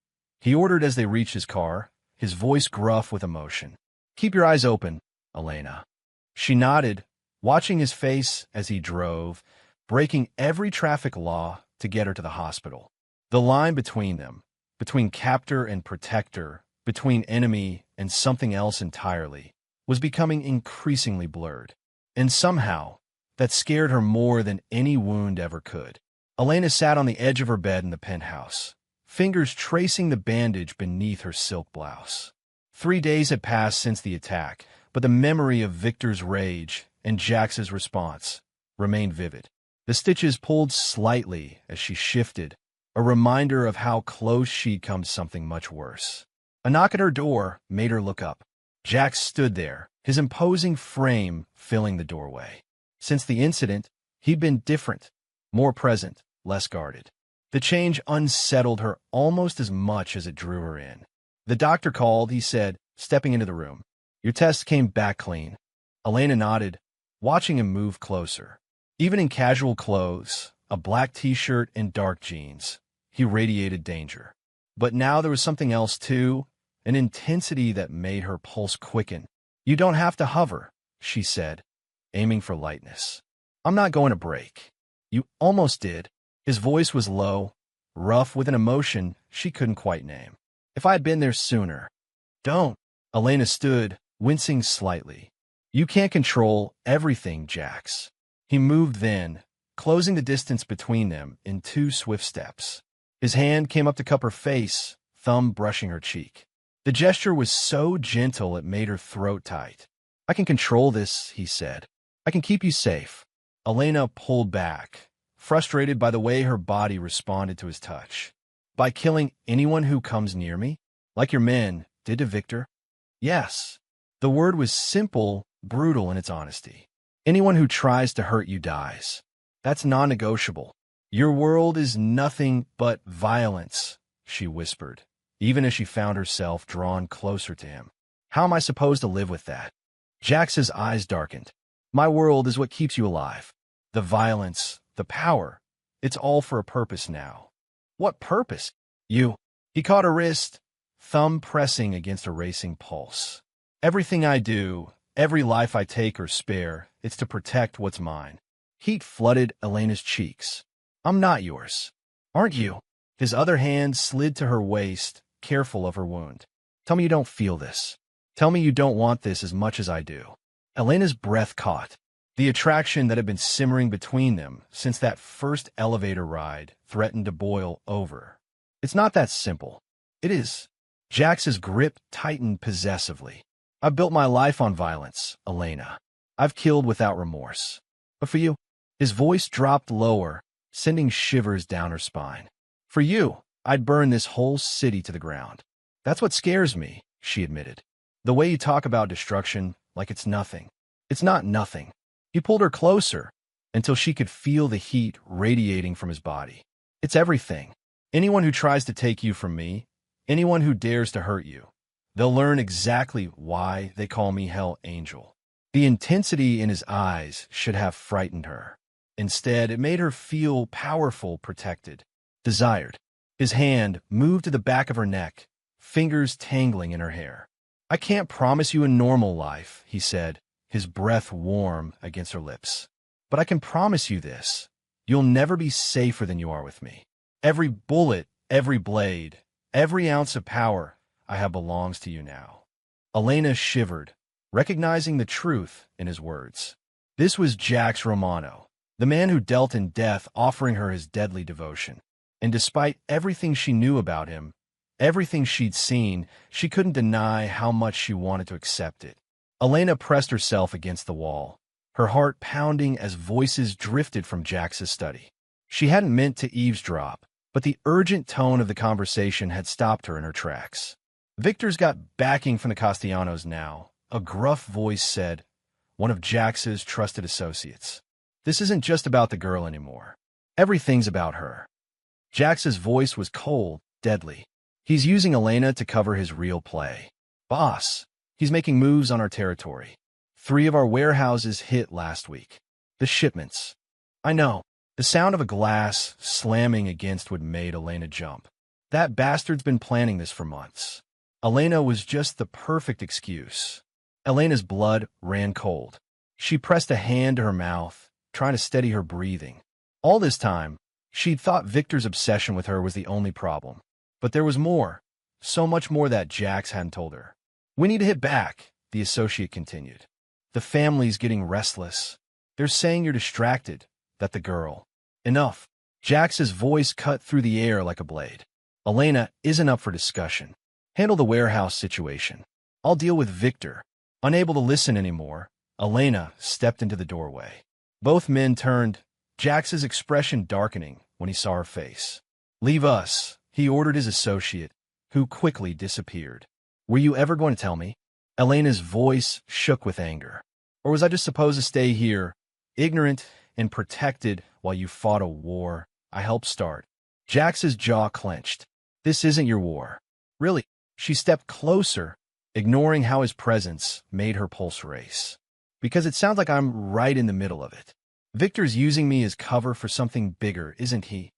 he ordered as they reached his car, his voice gruff with emotion. Keep your eyes open, Elena. She nodded, watching his face as he drove, breaking every traffic law to get her to the hospital. The line between them, between captor and protector, between enemy and something else entirely, was becoming increasingly blurred. And somehow, that scared her more than any wound ever could. Elena sat on the edge of her bed in the penthouse, fingers tracing the bandage beneath her silk blouse. 3 days had passed since the attack, but the memory of Victor's rage and Jax's response remained vivid. The stitches pulled slightly as she shifted, a reminder of how close she'd come to something much worse. A knock at her door made her look up. Jax stood there, his imposing frame filling the doorway. Since the incident, he'd been different, more present, less guarded. The change unsettled her almost as much as it drew her in. The doctor called, he said, stepping into the room. Your test came back clean. Elena nodded, watching him move closer. Even in casual clothes, a black t-shirt and dark jeans, he radiated danger. But now there was something else too, an intensity that made her pulse quicken. You don't have to hover, she said, aiming for lightness. I'm not going to break. You almost did. His voice was low, rough with an emotion she couldn't quite name. If I had been there sooner. Don't. Elena stood, wincing slightly. You can't control everything, Jax. He moved then, closing the distance between them in 2 swift steps. His hand came up to cup her face, thumb brushing her cheek. The gesture was so gentle it made her throat tight. I can control this, he said. I can keep you safe. Elena pulled back, frustrated by the way her body responded to his touch. By killing anyone who comes near me? Like your men did to Victor? Yes. The word was simple, brutal in its honesty. Anyone who tries to hurt you dies. That's non-negotiable. Your world is nothing but violence, she whispered, even as she found herself drawn closer to him. How am I supposed to live with that? Jax's eyes darkened. My world is what keeps you alive. The violence, the power, it's all for a purpose now. What purpose? You. He caught her wrist, thumb pressing against a racing pulse. Everything I do, every life I take or spare, it's to protect what's mine. Heat flooded Elena's cheeks. I'm not yours. Aren't you? His other hand slid to her waist, careful of her wound. Tell me you don't feel this. Tell me you don't want this as much as I do. Elena's breath caught. The attraction that had been simmering between them since that first elevator ride threatened to boil over. It's not that simple. It is. Jax's grip tightened possessively. I've built my life on violence, Elena. I've killed without remorse. But for you, his voice dropped lower, sending shivers down her spine. For you, I'd burn this whole city to the ground. That's what scares me, she admitted. The way you talk about destruction like it's nothing. It's not nothing. He pulled her closer until she could feel the heat radiating from his body. It's everything. Anyone who tries to take you from me, anyone who dares to hurt you, they'll learn exactly why they call me Hell Angel. The intensity in his eyes should have frightened her. Instead, it made her feel powerful, protected, desired. His hand moved to the back of her neck, fingers tangling in her hair. I can't promise you a normal life, he said, his breath warm against her lips. But I can promise you this. You'll never be safer than you are with me. Every bullet, every blade, every ounce of power I have belongs to you now. Elena shivered, recognizing the truth in his words. This was Jax Romano, the man who dealt in death, offering her his deadly devotion. And despite everything she knew about him, everything she'd seen, she couldn't deny how much she wanted to accept it. Elena pressed herself against the wall, her heart pounding as voices drifted from Jax's study. She hadn't meant to eavesdrop, but the urgent tone of the conversation had stopped her in her tracks. Victor's got backing from the Castellanos now, a gruff voice said, one of Jax's trusted associates. This isn't just about the girl anymore. Everything's about her. Jax's voice was cold, deadly. He's using Elena to cover his real play. Boss, he's making moves on our territory. 3 of our warehouses hit last week. The shipments. I know. The The sound of a glass slamming against what made Elena jump. That bastard's been planning this for months. Elena was just the perfect excuse. Elena's blood ran cold. She pressed a hand to her mouth, trying to steady her breathing. All this time, she'd thought Victor's obsession with her was the only problem. But there was more. So much more that Jax hadn't told her. "We need to hit back," the associate continued. "The family's getting restless. They're saying you're distracted, that the girl." "Enough." Jax's voice cut through the air like a blade. "Elena isn't up for discussion. Handle the warehouse situation. I'll deal with Victor." Unable to listen anymore, Elena stepped into the doorway. Both men turned, Jax's expression darkening when he saw her face. "Leave us," he ordered his associate, who quickly disappeared. "Were you ever going to tell me?" Elena's voice shook with anger. "Or was I just supposed to stay here, ignorant and protected, while you fought a war I helped start?" Jax's jaw clenched. "This isn't your war." "Really?" She stepped closer, ignoring how his presence made her pulse race. "Because it sounds like I'm right in the middle of it. Victor's using me as cover for something bigger, isn't he?"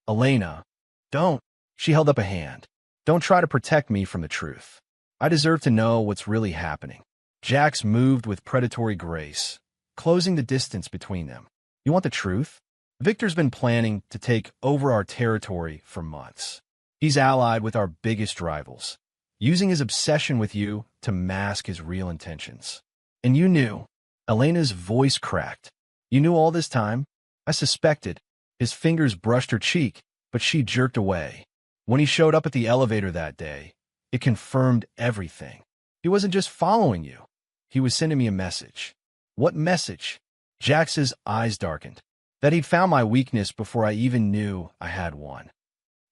"Elena, don't." She held up a hand. "Don't try to protect me from the truth. I deserve to know what's really happening." Jax moved with predatory grace, closing the distance between them. "You want the truth? Victor's been planning to take over our territory for months. He's allied with our biggest rivals, using his obsession with you to mask his real intentions. And you knew." Elena's voice cracked. "You knew all this time?" "I suspected." His fingers brushed her cheek, but she jerked away. "When he showed up at the elevator that day, it confirmed everything. He wasn't just following you. He was sending me a message." "What message?" Jax's eyes darkened. "That he'd found my weakness before I even knew I had one."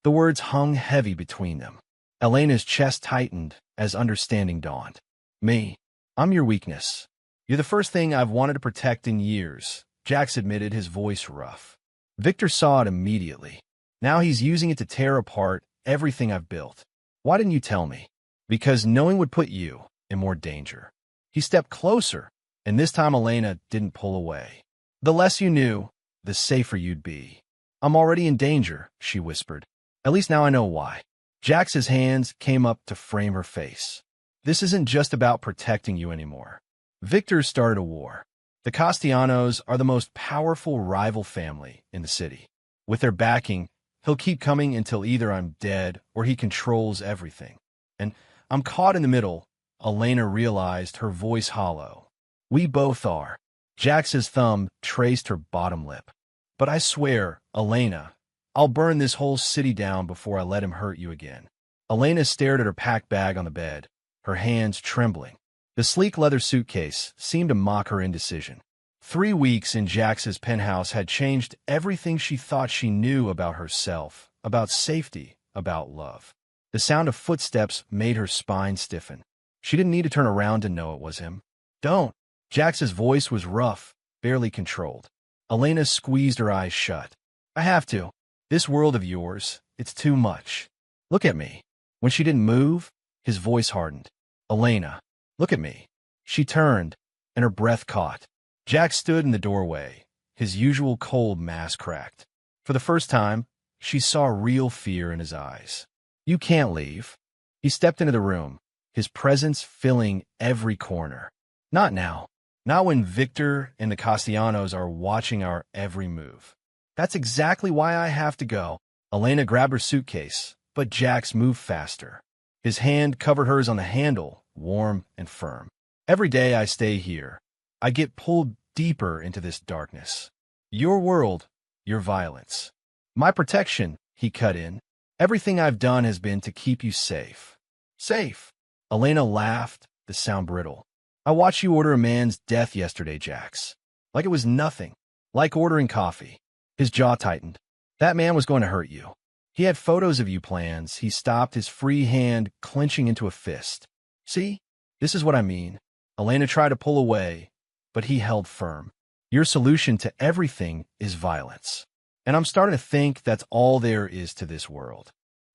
The words hung heavy between them. Elena's chest tightened as understanding dawned. "Me. I'm your weakness. You're the first thing I've wanted to protect in years," Jax admitted, his voice rough. "Victor saw it immediately. Now he's using it to tear apart everything I've built. Why didn't you tell me?" "Because knowing would put you in more danger." He stepped closer, and this time Elena didn't pull away. "The less you knew, the safer you'd be." "I'm already in danger," she whispered. "At least now I know why." Jax's hands came up to frame her face. "This isn't just about protecting you anymore. Victor started a war. The Castellanos are the most powerful rival family in the city. With their backing, he'll keep coming until either I'm dead or he controls everything. And I'm caught in the middle." Elena realized, her voice hollow. "We both are." Jax's thumb traced her bottom lip. "But I swear, Elena, I'll burn this whole city down before I let him hurt you again." Elena stared at her packed bag on the bed, her hands trembling. The sleek leather suitcase seemed to mock her indecision. 3 weeks in Jax's penthouse had changed everything she thought she knew about herself, about safety, about love. The sound of footsteps made her spine stiffen. She didn't need to turn around to know it was him. "Don't." Jax's voice was rough, barely controlled. Elena squeezed her eyes shut. "I have to. This world of yours, it's too much. Look at me." When she didn't move, his voice hardened. "Elena, look at me." She turned, and her breath caught. Jax stood in the doorway, his usual cold mask cracked. For the first time, she saw real fear in his eyes. "You can't leave." He stepped into the room, his presence filling every corner. "Not now. Not when Victor and the Castellanos are watching our every move." "That's exactly why I have to go." Elena grabbed her suitcase, but Jax moved faster. His hand covered hers on the handle, warm and firm. "Every day I stay here, I get pulled deeper into this darkness. Your world, your violence. My protection," he cut in. "Everything I've done has been to keep you safe." "Safe?" Elena laughed, the sound brittle. "I watched you order a man's death yesterday, Jax. Like it was nothing. Like ordering coffee." His jaw tightened. "That man was going to hurt you. He had photos of you plans." He stopped, his free hand clenching into a fist. "See? This is what I mean." Elena tried to pull away, but he held firm. "Your solution to everything is violence. And I'm starting to think that's all there is to this world."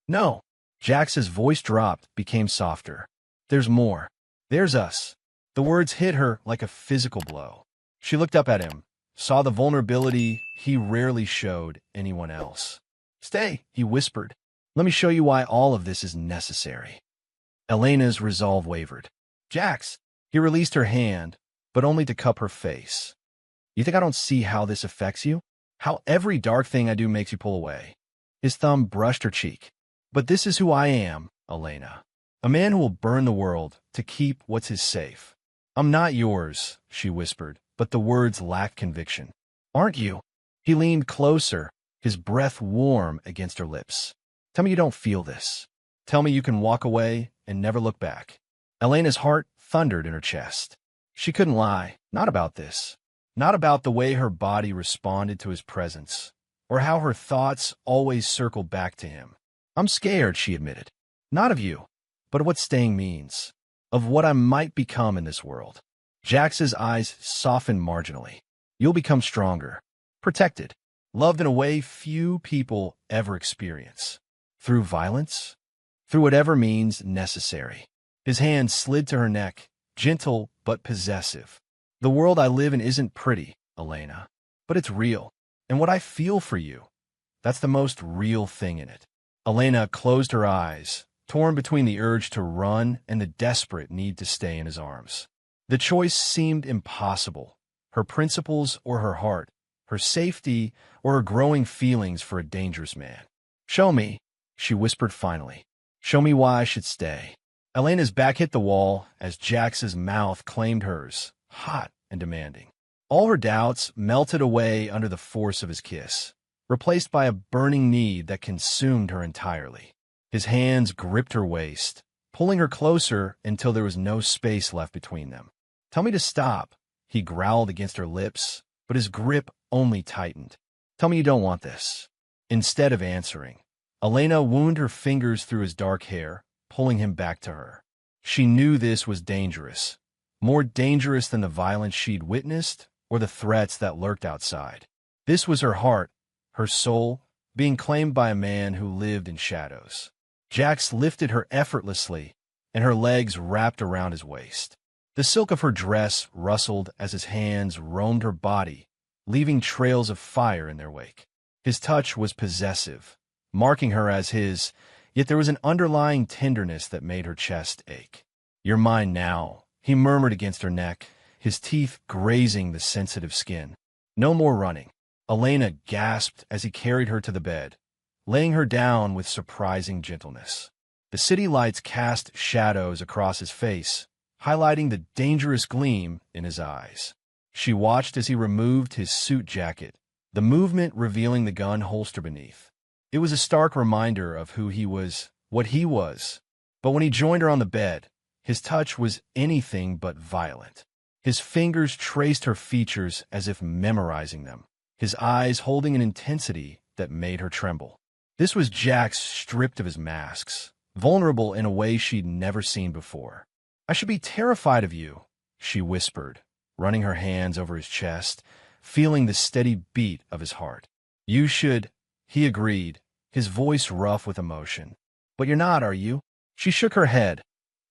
"No." Jax's voice dropped, became softer. "There's more. There's us." The words hit her like a physical blow. She looked up at him, saw the vulnerability he rarely showed anyone else. "Stay," he whispered. "Let me show you why all of this is necessary." Elena's resolve wavered. "Jax!" He released her hand, but only to cup her face. "You think I don't see how this affects you? How every dark thing I do makes you pull away?" His thumb brushed her cheek. "But this is who I am, Elena. A man who will burn the world to keep what's his safe." "I'm not yours," she whispered, but the words lacked conviction. "Aren't you?" He leaned closer, his breath warm against her lips. "Tell me you don't feel this. Tell me you can walk away and never look back." Elena's heart thundered in her chest. She couldn't lie, not about this. Not about the way her body responded to his presence, or how her thoughts always circled back to him. "I'm scared," she admitted. "Not of you, but of what staying means. Of what I might become in this world." Jax's eyes softened marginally. "You'll become stronger, protected, loved in a way few people ever experience. Through violence? Through whatever means necessary." His hand slid to her neck, gentle but possessive. "The world I live in isn't pretty, Elena, but it's real. And what I feel for you, that's the most real thing in it." Elena closed her eyes, torn between the urge to run and the desperate need to stay in his arms. The choice seemed impossible. Her principles or her heart, her safety or her growing feelings for a dangerous man. "Show me," she whispered finally. "Show me why I should stay." Elena's back hit the wall as Jax's mouth claimed hers, hot and demanding. All her doubts melted away under the force of his kiss, replaced by a burning need that consumed her entirely. His hands gripped her waist, pulling her closer until there was no space left between them. "Tell me to stop," he growled against her lips, but his grip only tightened. "Tell me you don't want this." Instead of answering, Elena wound her fingers through his dark hair, pulling him back to her. She knew this was dangerous, more dangerous than the violence she'd witnessed or the threats that lurked outside. This was her heart, her soul, being claimed by a man who lived in shadows. Jax lifted her effortlessly, and her legs wrapped around his waist. The silk of her dress rustled as his hands roamed her body, leaving trails of fire in their wake. His touch was possessive, marking her as his, yet there was an underlying tenderness that made her chest ache. "You're mine now," he murmured against her neck, his teeth grazing the sensitive skin. "No more running." Elena gasped as he carried her to the bed, laying her down with surprising gentleness. The city lights cast shadows across his face, highlighting the dangerous gleam in his eyes. She watched as he removed his suit jacket, the movement revealing the gun holster beneath. It was a stark reminder of who he was, what he was. But when he joined her on the bed, his touch was anything but violent. His fingers traced her features as if memorizing them, his eyes holding an intensity that made her tremble. This was Jax stripped of his masks, vulnerable in a way she'd never seen before. "I should be terrified of you," she whispered, running her hands over his chest, feeling the steady beat of his heart. "You should," he agreed, his voice rough with emotion. "But you're not, are you?" She shook her head,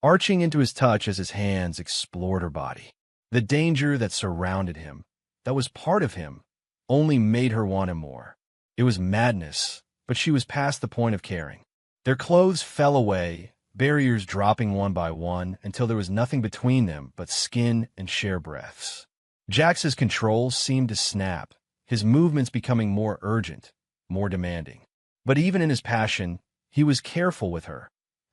arching into his touch as his hands explored her body. The danger that surrounded him, that was part of him, only made her want him more. It was madness, but she was past the point of caring. Their clothes fell away, barriers dropping one by one until there was nothing between them but skin and shared breaths. Jax's control seemed to snap, his movements becoming more urgent, more demanding. But even in his passion, he was careful with her,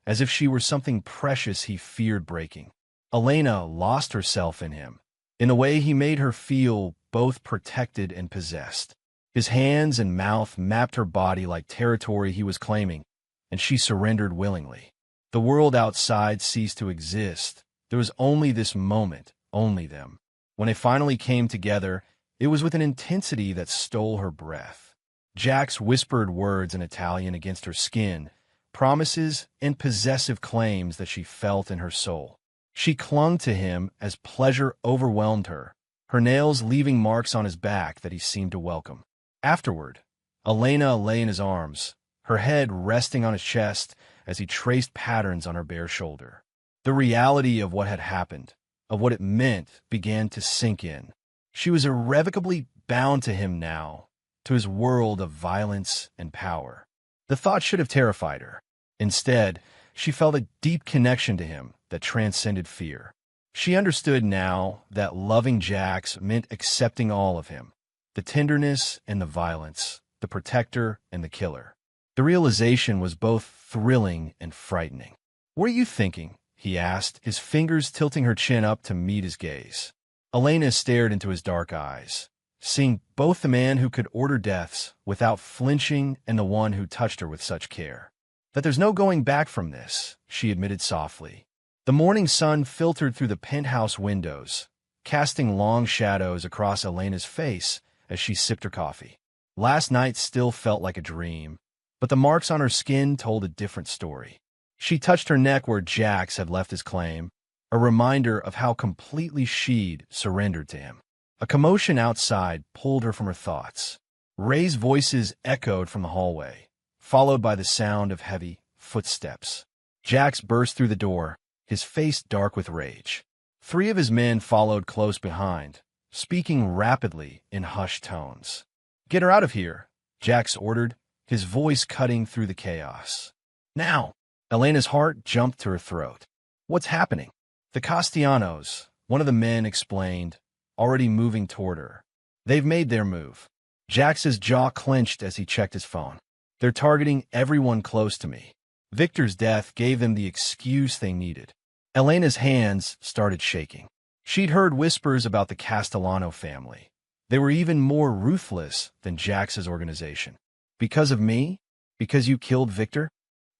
as if she were something precious he feared breaking. Elena lost herself in him, in the way he made her feel both protected and possessed. His hands and mouth mapped her body like territory he was claiming, and she surrendered willingly. The world outside ceased to exist. There was only this moment, only them. When they finally came together, it was with an intensity that stole her breath. Jax whispered words in Italian against her skin, promises and possessive claims that she felt in her soul. She clung to him as pleasure overwhelmed her, her nails leaving marks on his back that he seemed to welcome. Afterward, Elena lay in his arms, her head resting on his chest as he traced patterns on her bare shoulder. The reality of what had happened, of what it meant, began to sink in. She was irrevocably bound to him now, to his world of violence and power. The thought should have terrified her. Instead, she felt a deep connection to him that transcended fear. She understood now that loving Jax meant accepting all of him, the tenderness and the violence, the protector and the killer. The realization was both thrilling and frightening. "What are you thinking?" he asked, his fingers tilting her chin up to meet his gaze. Elena stared into his dark eyes, seeing both the man who could order deaths without flinching and the one who touched her with such care. "That there's no going back from this," she admitted softly. The morning sun filtered through the penthouse windows, casting long shadows across Elena's face as she sipped her coffee. Last night still felt like a dream, but the marks on her skin told a different story. She touched her neck where Jax had left his claim, a reminder of how completely she'd surrendered to him. A commotion outside pulled her from her thoughts. Ray's voices echoed from the hallway, followed by the sound of heavy footsteps. Jax burst through the door, his face dark with rage. 3 of his men followed close behind, speaking rapidly in hushed tones. "Get her out of here," Jax ordered, his voice cutting through the chaos. "Now!" Elena's heart jumped to her throat. "What's happening?" "The Castellanos," one of the men explained, already moving toward her. "They've made their move." Jax's jaw clenched as he checked his phone. "They're targeting everyone close to me." Victor's death gave them the excuse they needed. Elena's hands started shaking. She'd heard whispers about the Castellano family. They were even more ruthless than Jax's organization. "Because of me? Because you killed Victor?"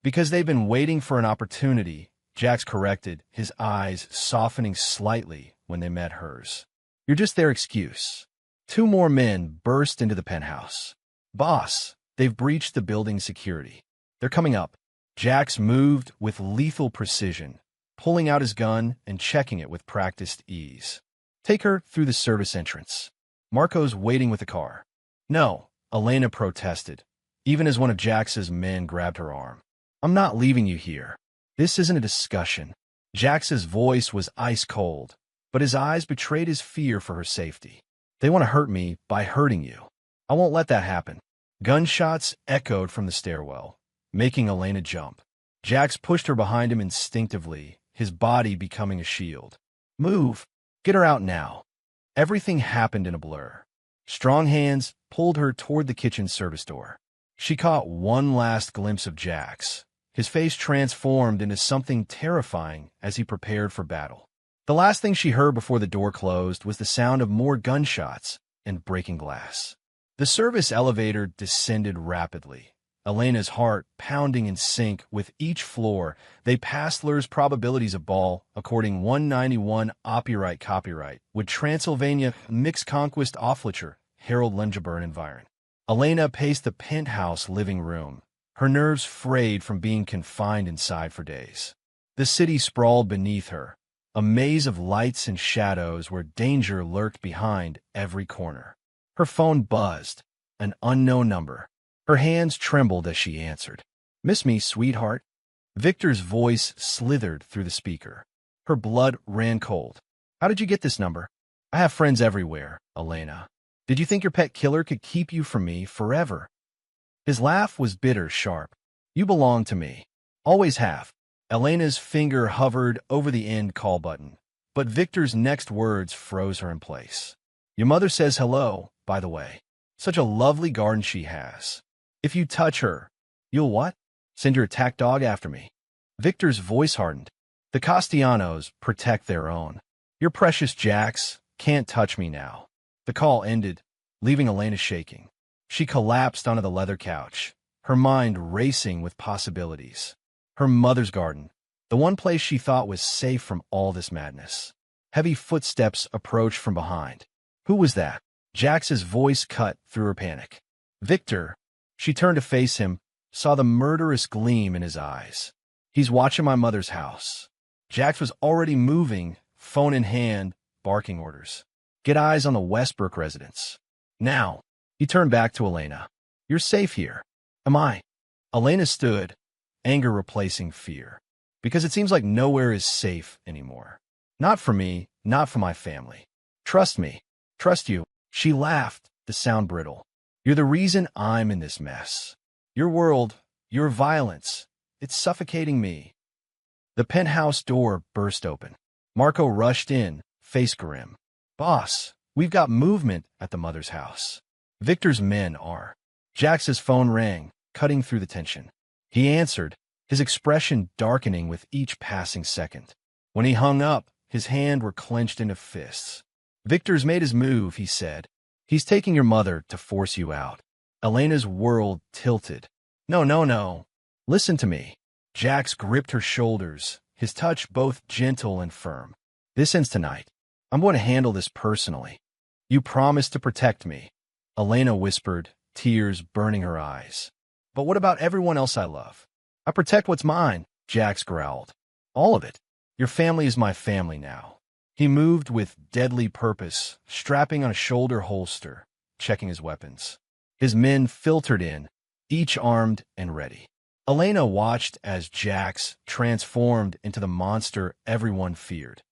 "Because they've been waiting for an opportunity," Jax corrected, his eyes softening slightly when they met hers. "You're just their excuse." 2 more men burst into the penthouse. "Boss, they've breached the building's security. They're coming up." Jax moved with lethal precision, pulling out his gun and checking it with practiced ease. "Take her through the service entrance. Marco's waiting with the car." "No," Elena protested, even as one of Jax's men grabbed her arm. "I'm not leaving you here. This isn't a discussion." Jax's voice was ice cold, but his eyes betrayed his fear for her safety. "They want to hurt me by hurting you. I won't let that happen." Gunshots echoed from the stairwell, making Elena jump. Jax pushed her behind him instinctively, his body becoming a shield. "Move! Get her out now." Everything happened in a blur. Strong hands pulled her toward the kitchen service door. She caught one last glimpse of Jax, his face transformed into something terrifying as he prepared for battle. The last thing she heard before the door closed was the sound of more gunshots and breaking glass. The service elevator descended rapidly, Elena's heart pounding in sync with each floor. They passed Lur's probabilities of ball, according 191 copyright, with Transylvania Mixed Conquest Offlicher, Harold Lengeburn Environ. Elena paced the penthouse living room, her nerves frayed from being confined inside for days. The city sprawled beneath her, a maze of lights and shadows where danger lurked behind every corner. Her phone buzzed, an unknown number. Her hands trembled as she answered. "Miss me, sweetheart?" Victor's voice slithered through the speaker. Her blood ran cold. "How did you get this number?" "I have friends everywhere, Elena. Did you think your pet killer could keep you from me forever?" His laugh was bitter, sharp. "You belong to me. Always have." Elena's finger hovered over the end call button, but Victor's next words froze her in place. "Your mother says hello, by the way. Such a lovely garden she has. If you touch her, you'll what? Send your attack dog after me." Victor's voice hardened. "The Castellanos protect their own. Your precious Jax can't touch me now." The call ended, leaving Elena shaking. She collapsed onto the leather couch, her mind racing with possibilities. Her mother's garden, the one place she thought was safe from all this madness. Heavy footsteps approached from behind. Who was that? Jax's voice cut through her panic. "Victor." She turned to face him, saw the murderous gleam in his eyes. "He's watching my mother's house." Jax was already moving, phone in hand, barking orders. "Get eyes on the Westbrook residence. Now." He turned back to Elena. "You're safe here." "Am I?" Elena stood, anger replacing fear. "Because it seems like nowhere is safe anymore. Not for me, not for my family. Trust me. Trust you." She laughed, the sound brittle. You're the reason I'm in this mess. Your world, your violence, it's suffocating me. The penthouse door burst open. Marco rushed in, face grim. Boss, we've got movement at the mother's house. Victor's men are. Jax's phone rang, cutting through the tension. He answered, his expression darkening with each passing second. When he hung up, his hands were clenched into fists. Victor's made his move, he said. He's taking your mother to force you out. Elena's world tilted. No, no, no. Listen to me. Jax gripped her shoulders, his touch both gentle and firm. This ends tonight. I'm going to handle this personally. You promised to protect me. Elena whispered, tears burning her eyes. But what about everyone else I love? I protect what's mine, Jax growled. All of it. Your family is my family now. He moved with deadly purpose, strapping on a shoulder holster, checking his weapons. His men filtered in, each armed and ready. Elena watched as Jax transformed into the monster everyone feared.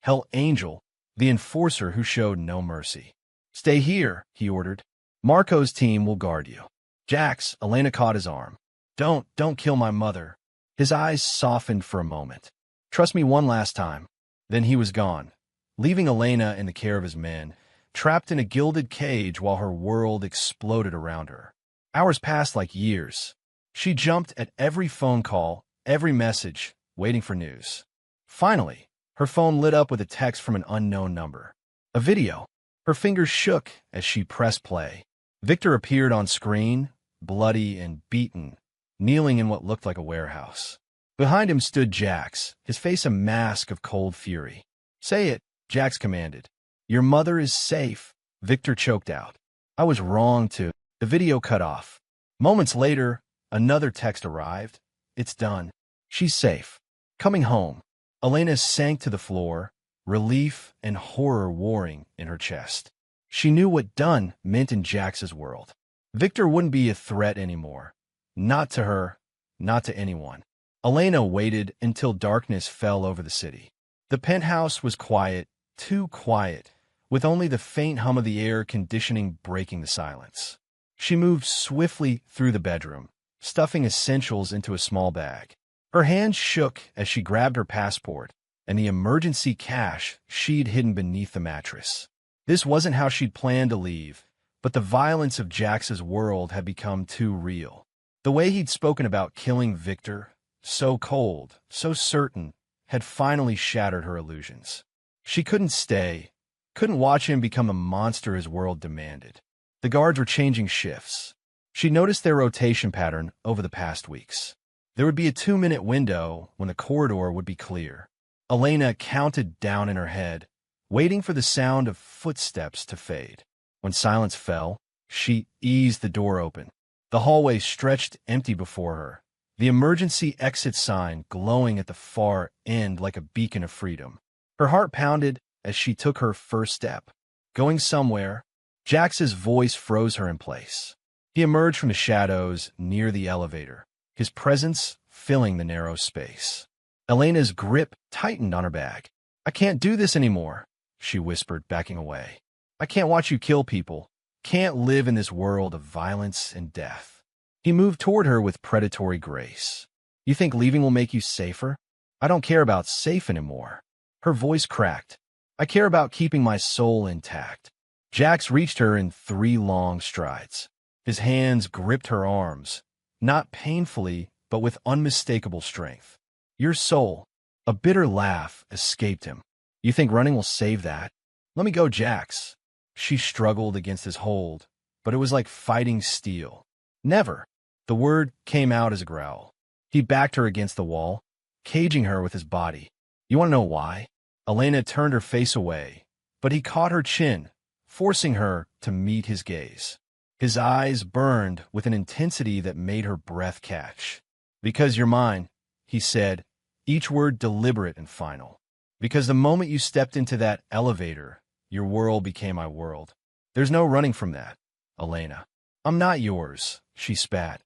Hell Angel, the enforcer who showed no mercy. Stay here, he ordered. Marco's team will guard you. Jax, Elena caught his arm. Don't kill my mother. His eyes softened for a moment. Trust me one last time. Then he was gone, leaving Elena in the care of his men, trapped in a gilded cage while her world exploded around her. Hours passed like years. She jumped at every phone call, every message, waiting for news. Finally, her phone lit up with a text from an unknown number. A video. Her fingers shook as she pressed play. Victor appeared on screen, bloody and beaten, kneeling in what looked like a warehouse. Behind him stood Jax, his face a mask of cold fury. Say it, Jax commanded. Your mother is safe, Victor choked out. I was wrong to. The video cut off. Moments later, another text arrived. It's done. She's safe. Coming home. Elena sank to the floor, relief and horror warring in her chest. She knew what done meant in Jax's world. Victor wouldn't be a threat anymore. Not to her, not to anyone. Elena waited until darkness fell over the city. The penthouse was quiet, too quiet, with only the faint hum of the air conditioning breaking the silence. She moved swiftly through the bedroom, stuffing essentials into a small bag. Her hands shook as she grabbed her passport and the emergency cash she'd hidden beneath the mattress. This wasn't how she'd planned to leave, but the violence of Jax's world had become too real. The way he'd spoken about killing Victor, so cold, so certain, had finally shattered her illusions. She couldn't stay, couldn't watch him become a monster his world demanded. The guards were changing shifts. She noticed their rotation pattern over the past weeks. There would be a 2-minute window when the corridor would be clear. Elena counted down in her head, waiting for the sound of footsteps to fade. When silence fell, she eased the door open. The hallway stretched empty before her, the emergency exit sign glowing at the far end like a beacon of freedom. Her heart pounded as she took her first step. Going somewhere, Jax's voice froze her in place. He emerged from the shadows near the elevator, his presence filling the narrow space. Elena's grip tightened on her bag. I can't do this anymore, she whispered, backing away. I can't watch you kill people. Can't live in this world of violence and death. He moved toward her with predatory grace. You think leaving will make you safer? I don't care about safe anymore. Her voice cracked. I care about keeping my soul intact. Jax reached her in 3 long strides. His hands gripped her arms, not painfully, but with unmistakable strength. Your soul. A bitter laugh escaped him. You think running will save that? Let me go, Jax. She struggled against his hold, but it was like fighting steel. Never. The word came out as a growl. He backed her against the wall, caging her with his body. You want to know why? Elena turned her face away, but he caught her chin, forcing her to meet his gaze. His eyes burned with an intensity that made her breath catch. Because you're mine, he said, each word deliberate and final. Because the moment you stepped into that elevator, your world became my world. There's no running from that, Elena. I'm not yours, she spat,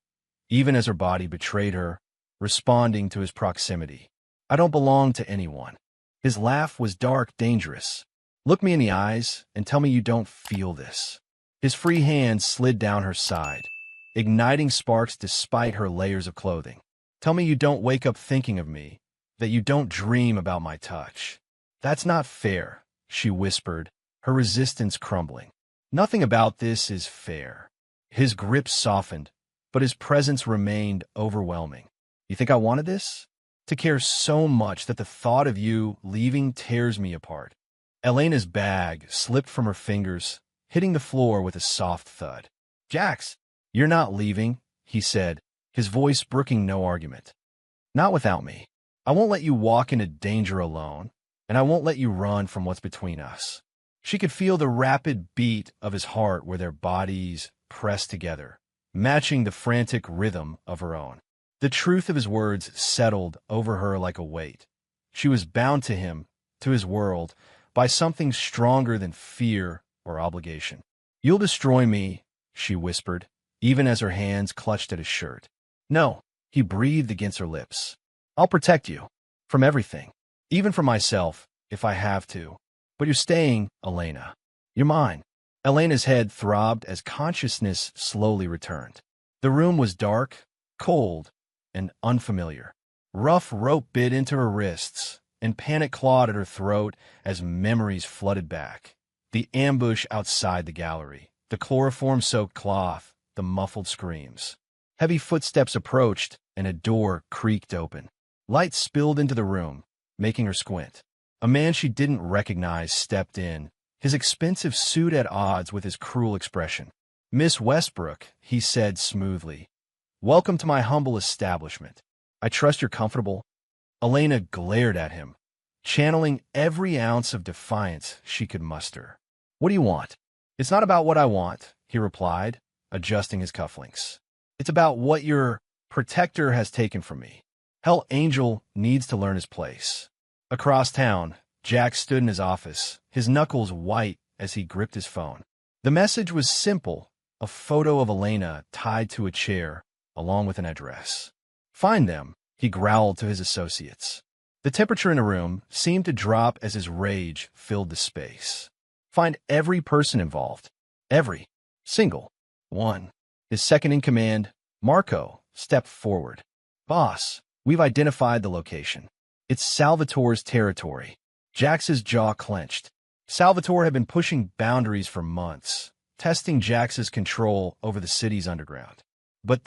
even as her body betrayed her, responding to his proximity. I don't belong to anyone. His laugh was dark, dangerous. Look me in the eyes and tell me you don't feel this. His free hand slid down her side, igniting sparks despite her layers of clothing. Tell me you don't wake up thinking of me, that you don't dream about my touch. That's not fair, she whispered, her resistance crumbling. Nothing about this is fair. His grip softened, but his presence remained overwhelming. You think I wanted this? To care so much that the thought of you leaving tears me apart. Elena's bag slipped from her fingers, hitting the floor with a soft thud. Jax, you're not leaving, he said, his voice brooking no argument. Not without me. I won't let you walk into danger alone, and I won't let you run from what's between us. She could feel the rapid beat of his heart where their bodies pressed together, matching the frantic rhythm of her own. The truth of his words settled over her like a weight. She was bound to him, to his world, by something stronger than fear or obligation. You'll destroy me, she whispered, even as her hands clutched at his shirt. No, he breathed against her lips. I'll protect you. From everything. Even from myself, if I have to. But you're staying, Elena. You're mine. Elena's head throbbed as consciousness slowly returned. The room was dark, cold, and unfamiliar. Rough rope bit into her wrists, and panic clawed at her throat as memories flooded back. The ambush outside the gallery, the chloroform-soaked cloth, the muffled screams. Heavy footsteps approached, and a door creaked open. Light spilled into the room, making her squint. A man she didn't recognize stepped in, his expensive suit at odds with his cruel expression. Miss Westbrook, he said smoothly, welcome to my humble establishment. I trust you're comfortable. Elena glared at him, channeling every ounce of defiance she could muster. What do you want? It's not about what I want, he replied, adjusting his cufflinks. It's about what your protector has taken from me. Hell Angel needs to learn his place. Across town, Jack stood in his office, his knuckles white as he gripped his phone. The message was simple, a photo of Elena tied to a chair, along with an address. Find them, he growled to his associates. The temperature in the room seemed to drop as his rage filled the space. Find every person involved. Every single one. His second-in-command, Marco, stepped forward. Boss, we've identified the location. It's Salvatore's territory. Jax's jaw clenched. Salvatore had been pushing boundaries for months, testing Jax's control over the city's underground. But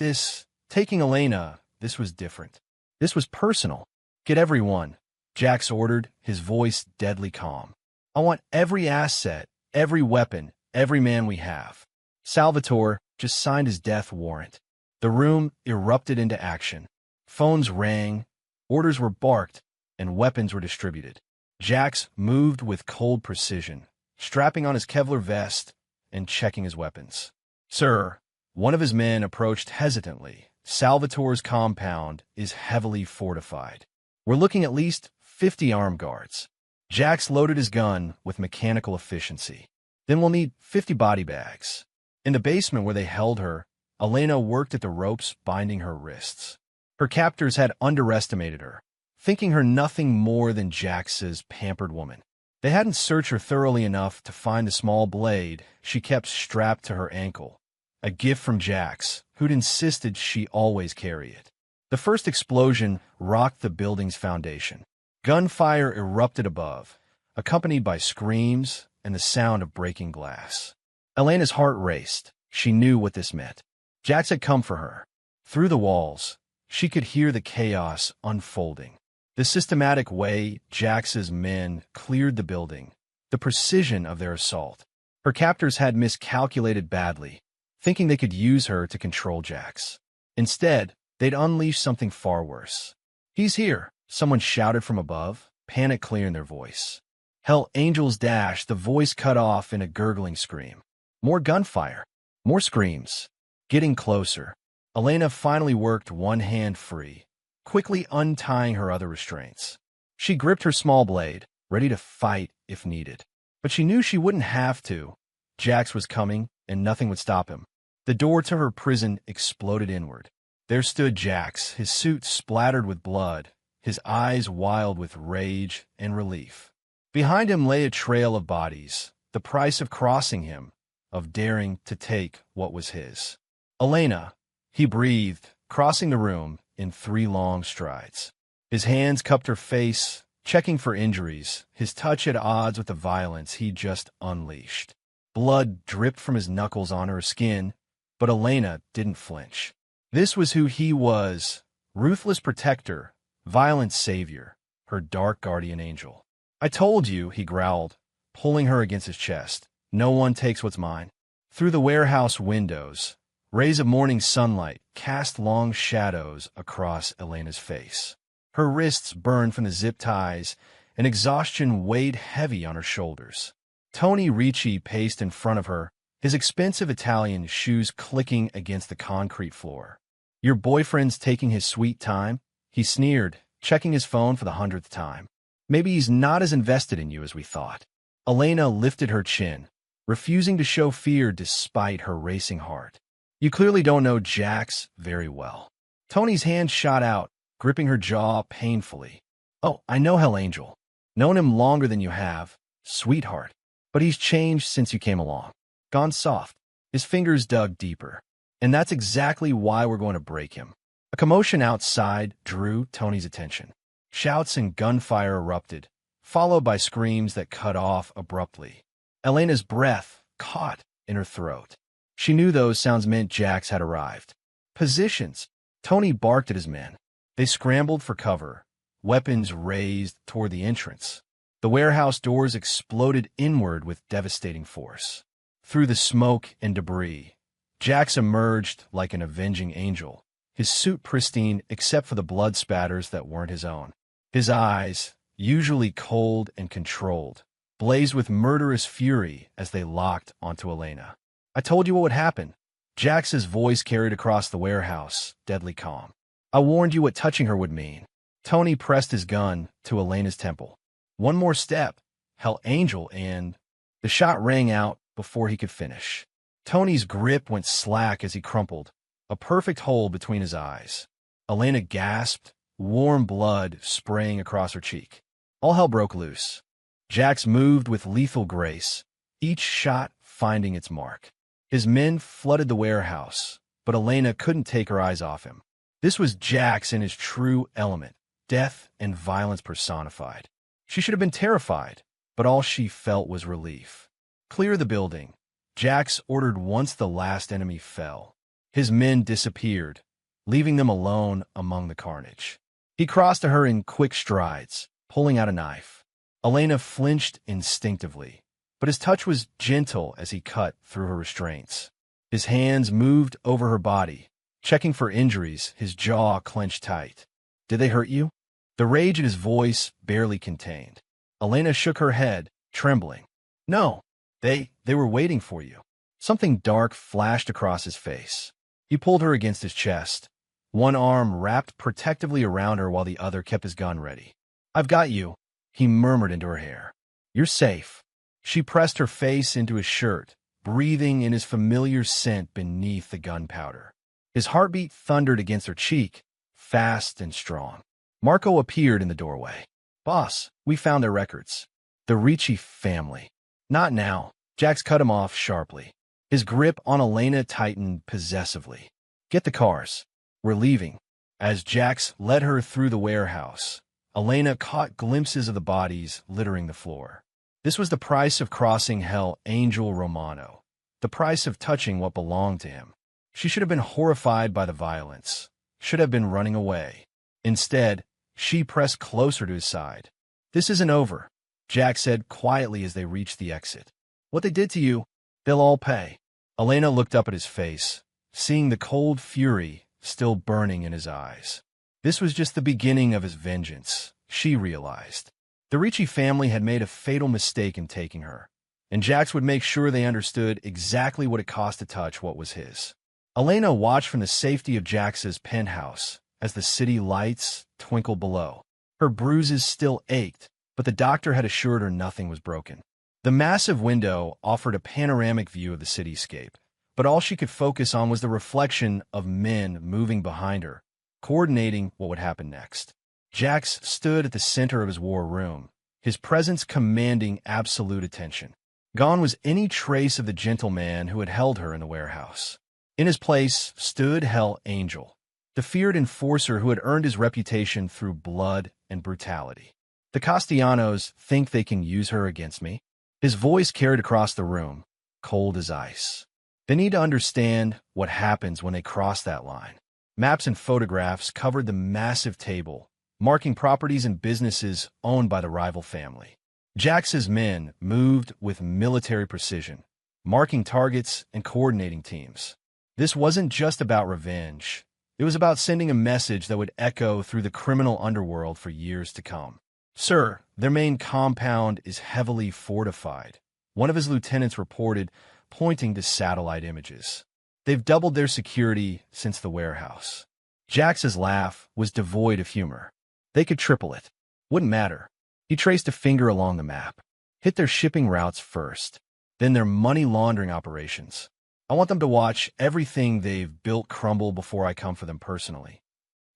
taking Elena, this was different. This was personal. Get everyone, Jax ordered, his voice deadly calm. I want every asset, every weapon, every man we have. Salvatore just signed his death warrant. The room erupted into action. Phones rang, orders were barked, and weapons were distributed. Jax moved with cold precision, strapping on his Kevlar vest and checking his weapons. Sir, one of his men approached hesitantly. Salvatore's compound is heavily fortified. We're looking at least 50 armed guards. Jax loaded his gun with mechanical efficiency. Then we'll need 50 body bags. In the basement where they held her, Elena worked at the ropes binding her wrists. Her captors had underestimated her, thinking her nothing more than Jax's pampered woman. They hadn't searched her thoroughly enough to find the small blade she kept strapped to her ankle, a gift from Jax, who'd insisted she always carry it. The first explosion rocked the building's foundation. Gunfire erupted above, accompanied by screams and the sound of breaking glass. Elena's heart raced. She knew what this meant. Jax had come for her. Through the walls, she could hear the chaos unfolding. The systematic way Jax's men cleared the building, the precision of their assault. Her captors had miscalculated badly, thinking they could use her to control Jax. Instead, they'd unleashed something far worse. He's here, someone shouted from above, panic clear in their voice. Hell Angel's dash, the voice cut off in a gurgling scream. More gunfire. More screams. Getting closer. Elena finally worked one hand free, quickly untying her other restraints. She gripped her small blade, ready to fight if needed. But she knew she wouldn't have to. Jax was coming, and nothing would stop him. The door to her prison exploded inward. There stood Jax, his suit splattered with blood, his eyes wild with rage and relief. Behind him lay a trail of bodies, the price of crossing him, of daring to take what was his. Elena, he breathed, crossing the room in 3 long strides. His hands cupped her face, checking for injuries, his touch at odds with the violence he'd just unleashed. Blood dripped from his knuckles on her skin, but Elena didn't flinch. This was who he was, ruthless protector, violent savior, her dark guardian angel. "I told you," he growled, pulling her against his chest. "No one takes what's mine." Through the warehouse windows, rays of morning sunlight cast long shadows across Elena's face. Her wrists burned from the zip ties, and exhaustion weighed heavy on her shoulders. Tony Ricci paced in front of her, his expensive Italian shoes clicking against the concrete floor. "Your boyfriend's taking his sweet time?" he sneered, checking his phone for the 100th time. "Maybe he's not as invested in you as we thought." Elena lifted her chin, refusing to show fear despite her racing heart. "You clearly don't know Jax very well." Tony's hand shot out, gripping her jaw painfully. "Oh, I know Hell Angel. Known him longer than you have, sweetheart. But he's changed since you came along. Gone soft." His fingers dug deeper. "And that's exactly why we're going to break him." A commotion outside drew Tony's attention. Shouts and gunfire erupted, followed by screams that cut off abruptly. Elena's breath caught in her throat. She knew those sounds meant Jax had arrived. "Positions!" Tony barked at his men. They scrambled for cover, weapons raised toward the entrance. The warehouse doors exploded inward with devastating force. Through the smoke and debris, Jax emerged like an avenging angel, his suit pristine except for the blood spatters that weren't his own. His eyes, usually cold and controlled, blazed with murderous fury as they locked onto Elena. "I told you what would happen." Jax's voice carried across the warehouse, deadly calm. "I warned you what touching her would mean." Tony pressed his gun to Elena's temple. One more step, Hell Angel, and... The shot rang out before he could finish. Tony's grip went slack as he crumpled, a perfect hole between his eyes. Elena gasped, warm blood spraying across her cheek. All hell broke loose. Jax moved with lethal grace, each shot finding its mark. His men flooded the warehouse, but Elena couldn't take her eyes off him. This was Jax in his true element, death and violence personified. She should have been terrified, but all she felt was relief. "Clear the building," Jax ordered once the last enemy fell. His men disappeared, leaving them alone among the carnage. He crossed to her in quick strides, pulling out a knife. Elena flinched instinctively, but his touch was gentle as he cut through her restraints. His hands moved over her body, checking for injuries, his jaw clenched tight. "Did they hurt you?" The rage in his voice barely contained. Elena shook her head, trembling. "No, they were waiting for you." Something dark flashed across his face. He pulled her against his chest, one arm wrapped protectively around her while the other kept his gun ready. "I've got you," he murmured into her hair. "You're safe." She pressed her face into his shirt, breathing in his familiar scent beneath the gunpowder. His heartbeat thundered against her cheek, fast and strong. Marco appeared in the doorway. "Boss, we found their records." "The Ricci family." "Not now." Jax cut him off sharply. His grip on Elena tightened possessively. "Get the cars. We're leaving." As Jax led her through the warehouse, Elena caught glimpses of the bodies littering the floor. This was the price of crossing Hell Angel Romano, the price of touching what belonged to him. She should have been horrified by the violence, should have been running away. Instead, she pressed closer to his side. "This isn't over," Jax said quietly as they reached the exit. "What they did to you, they'll all pay." Elena looked up at his face, seeing the cold fury still burning in his eyes. This was just the beginning of his vengeance, she realized. The Ricci family had made a fatal mistake in taking her, and Jax would make sure they understood exactly what it cost to touch what was his. Elena watched from the safety of Jax's penthouse as the city lights twinkled below. Her bruises still ached, but the doctor had assured her nothing was broken. The massive window offered a panoramic view of the cityscape, but all she could focus on was the reflection of men moving behind her, coordinating what would happen next. Jax stood at the center of his war room, his presence commanding absolute attention. Gone was any trace of the gentleman who had held her in the warehouse. In his place stood Hell Angel, the feared enforcer who had earned his reputation through blood and brutality. The Castellanos think they can use her against me? His voice carried across the room, cold as ice. They need to understand what happens when they cross that line. Maps and photographs covered the massive table, marking properties and businesses owned by the rival family. Jax's men moved with military precision, marking targets and coordinating teams. This wasn't just about revenge. It was about sending a message that would echo through the criminal underworld for years to come. Sir, their main compound is heavily fortified, one of his lieutenants reported, pointing to satellite images. They've doubled their security since the warehouse. Jax's laugh was devoid of humor. They could triple it. Wouldn't matter. He traced a finger along the map. Hit their shipping routes first, then their money laundering operations. I want them to watch everything they've built crumble before I come for them personally.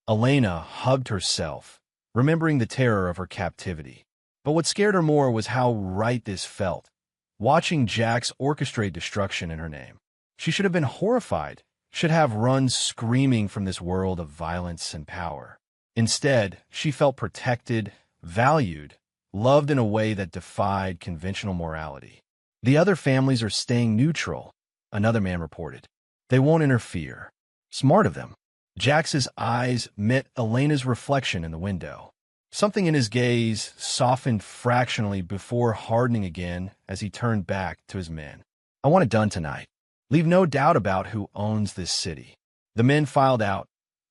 Elena hugged herself, remembering the terror of her captivity. But what scared her more was how right this felt, watching Jax orchestrate destruction in her name. She should have been horrified, should have run screaming from this world of violence and power. Instead, she felt protected, valued, loved in a way that defied conventional morality. The other families are staying neutral, another man reported. They won't interfere. Smart of them. Jax's eyes met Elena's reflection in the window. Something in his gaze softened fractionally before hardening again as he turned back to his men. I want it done tonight. Leave no doubt about who owns this city. The men filed out,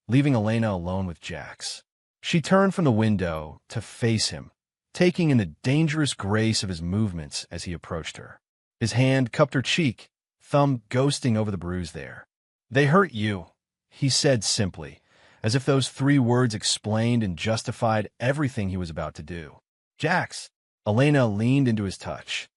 leaving Elena alone with Jax. She turned from the window to face him, taking in the dangerous grace of his movements as he approached her. His hand cupped her cheek, thumb ghosting over the bruise there. They hurt you, he said simply, as if those 3 words explained and justified everything he was about to do. Jax, Elena leaned into his touch.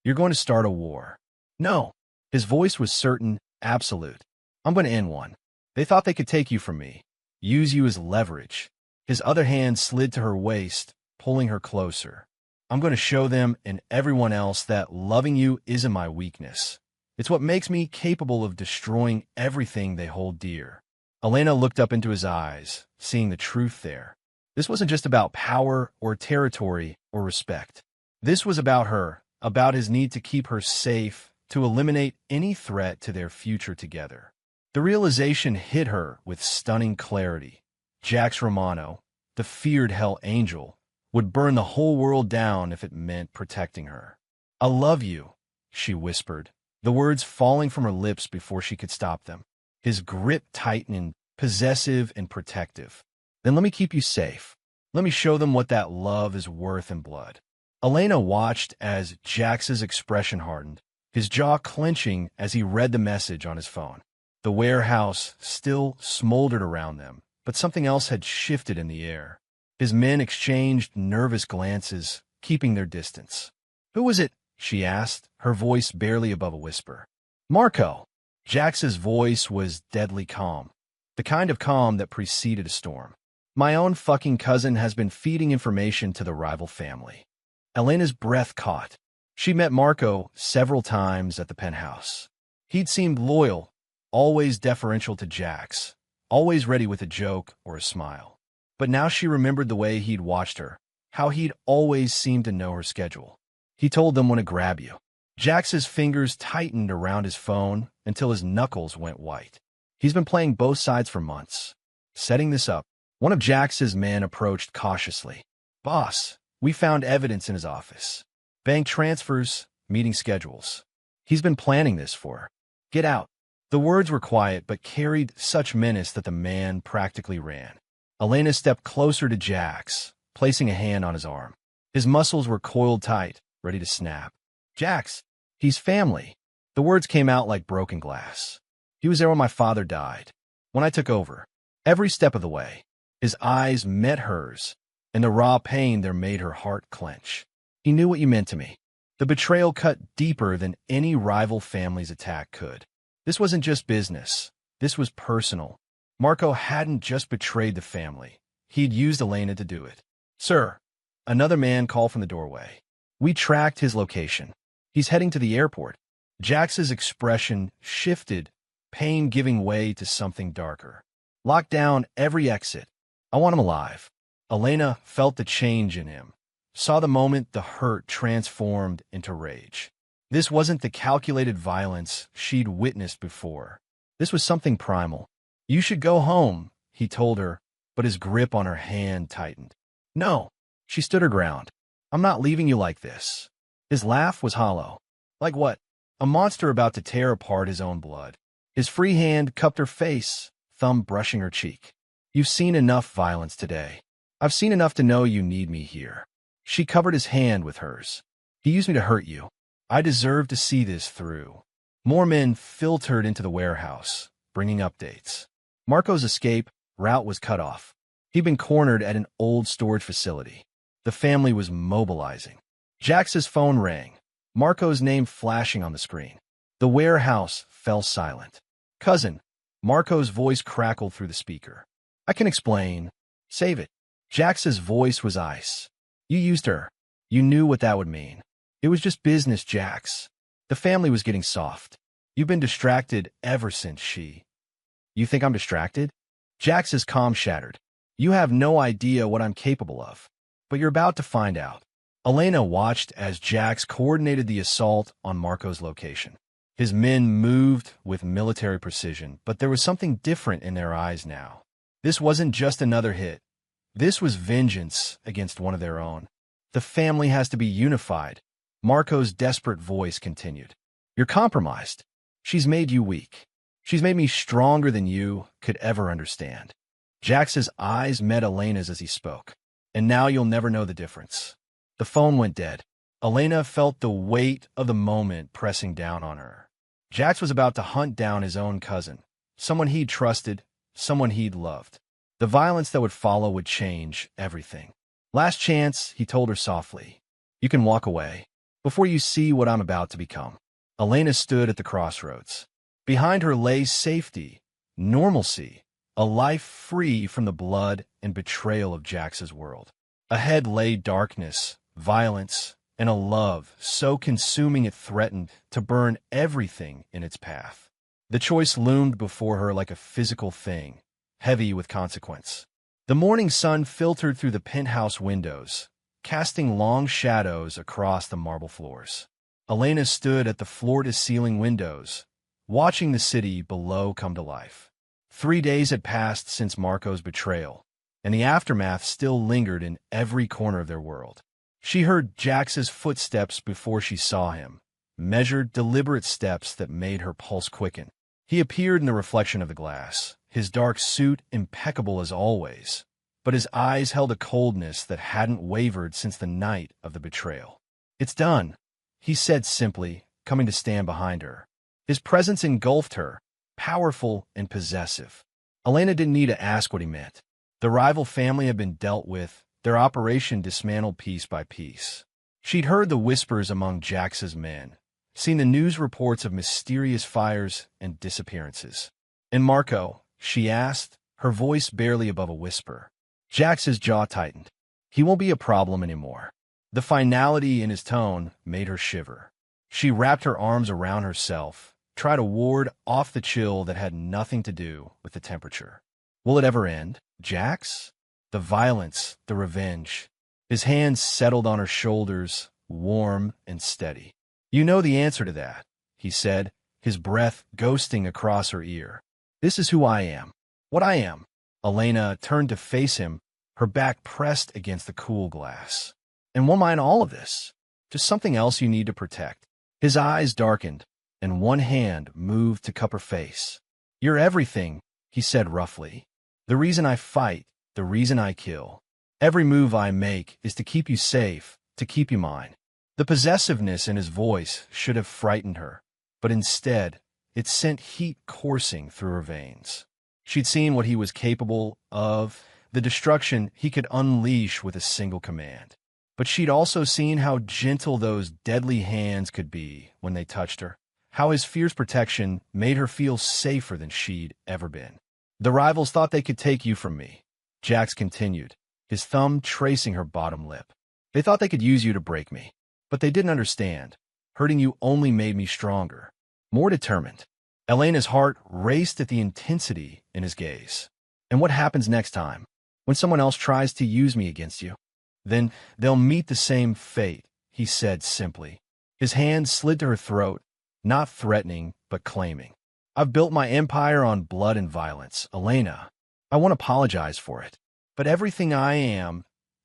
You're going to start a war. No. His voice was certain, absolute. I'm going to end one. They thought they could take you from me, use you as leverage. His other hand slid to her waist, pulling her closer. I'm going to show them and everyone else that loving you isn't my weakness. It's what makes me capable of destroying everything they hold dear. Elena looked up into his eyes, seeing the truth there. This wasn't just about power or territory or respect. This was about her, about his need to keep her safe, to eliminate any threat to their future together. The realization hit her with stunning clarity. Jax Romano, the feared Hell Angel, would burn the whole world down if it meant protecting her. I love you, she whispered, the words falling from her lips before she could stop them. His grip tightening, possessive and protective. Then let me keep you safe. Let me show them what that love is worth in blood. Elena watched as Jax's expression hardened, his jaw clenching as he read the message on his phone. The warehouse still smoldered around them, but something else had shifted in the air. His men exchanged nervous glances, keeping their distance. Who was it? She asked, her voice barely above a whisper. Marco. Jax's voice was deadly calm, the kind of calm that preceded a storm. My own fucking cousin has been feeding information to the rival family. Elena's breath caught. She met Marco several times at the penthouse. He'd seemed loyal, always deferential to Jax, always ready with a joke or a smile. But now she remembered the way he'd watched her, how he'd always seemed to know her schedule. He told them when to grab you. Jax's fingers tightened around his phone until his knuckles went white. He's been playing both sides for months. Setting this up, one of Jax's men approached cautiously. Boss, we found evidence in his office. Bank transfers, meeting schedules. He's been planning this for her. Get out. The words were quiet but carried such menace that the man practically ran. Elena stepped closer to Jax, placing a hand on his arm. His muscles were coiled tight, ready to snap. Jax, he's family. The words came out like broken glass. He was there when my father died, when I took over, every step of the way. His eyes met hers, and the raw pain there made her heart clench. He knew what you meant to me. The betrayal cut deeper than any rival family's attack could. This wasn't just business. This was personal. Marco hadn't just betrayed the family. He'd used Elena to do it. Sir, another man called from the doorway. We tracked his location. He's heading to the airport. Jax's expression shifted, pain giving way to something darker. Lock down every exit. I want him alive. Elena felt the change in him, saw the moment the hurt transformed into rage. This wasn't the calculated violence she'd witnessed before. This was something primal. You should go home, he told her, but his grip on her hand tightened. No, she stood her ground. I'm not leaving you like this. His laugh was hollow. Like what? A monster about to tear apart his own blood. His free hand cupped her face, thumb brushing her cheek. You've seen enough violence today. I've seen enough to know you need me here. She covered his hand with hers. He used me to hurt you. I deserve to see this through. More men filtered into the warehouse, bringing updates. Marco's escape route was cut off. He'd been cornered at an old storage facility. The family was mobilizing. Jax's phone rang, Marco's name flashing on the screen. The warehouse fell silent. Cousin, Marco's voice crackled through the speaker. I can explain. Save it. Jax's voice was ice. You used her. You knew what that would mean. It was just business, Jax. The family was getting soft. You've been distracted ever since she. You think I'm distracted? Jax's calm shattered. You have no idea what I'm capable of. But you're about to find out. Elena watched as Jax coordinated the assault on Marco's location. His men moved with military precision, but there was something different in their eyes now. This wasn't just another hit. This was vengeance against one of their own. The family has to be unified. Marco's desperate voice continued. You're compromised. She's made you weak. She's made me stronger than you could ever understand. Jax's eyes met Elena's as he spoke. And now you'll never know the difference. The phone went dead. Elena felt the weight of the moment pressing down on her. Jax was about to hunt down his own cousin, someone he'd trusted, someone he'd loved. The violence that would follow would change everything. Last chance, he told her softly. You can walk away before you see what I'm about to become. Elena stood at the crossroads. Behind her lay safety, normalcy, a life free from the blood and betrayal of Jax's world. Ahead lay darkness, violence, and a love so consuming it threatened to burn everything in its path. The choice loomed before her like a physical thing, heavy with consequence. The morning sun filtered through the penthouse windows, casting long shadows across the marble floors. Elena stood at the floor-to-ceiling windows, watching the city below come to life. 3 days had passed since Marco's betrayal, and the aftermath still lingered in every corner of their world. She heard Jax's footsteps before she saw him, measured, deliberate steps that made her pulse quicken. He appeared in the reflection of the glass, his dark suit impeccable as always, but his eyes held a coldness that hadn't wavered since the night of the betrayal. It's done, he said simply, coming to stand behind her. His presence engulfed her, powerful and possessive. Elena didn't need to ask what he meant. The rival family had been dealt with, their operation dismantled piece by piece. She'd heard the whispers among Jax's men, seen the news reports of mysterious fires and disappearances. And Marco, she asked, her voice barely above a whisper. Jax's jaw tightened. He won't be a problem anymore. The finality in his tone made her shiver. She wrapped her arms around herself, tried to ward off the chill that had nothing to do with the temperature. Will it ever end, Jax? The violence, the revenge. His hands settled on her shoulders, warm and steady. You know the answer to that, he said, his breath ghosting across her ear. This is who I am. What I am. Elena turned to face him, her back pressed against the cool glass. And won't mind all of this. Just something else you need to protect. His eyes darkened, and one hand moved to cup her face. You're everything, he said roughly. The reason I fight, the reason I kill. Every move I make is to keep you safe, to keep you mine. The possessiveness in his voice should have frightened her, but instead, it sent heat coursing through her veins. She'd seen what he was capable of, the destruction he could unleash with a single command. But she'd also seen how gentle those deadly hands could be when they touched her, how his fierce protection made her feel safer than she'd ever been. The rivals thought they could take you from me, Jax continued, his thumb tracing her bottom lip. They thought they could use you to break me, but they didn't understand. Hurting you only made me stronger, more determined. Elena's heart raced at the intensity in his gaze. And what happens next time? When someone else tries to use me against you? Then they'll meet the same fate, he said simply. His hand slid to her throat, not threatening, but claiming. I've built my empire on blood and violence, Elena. I won't apologize for it. But everything I am,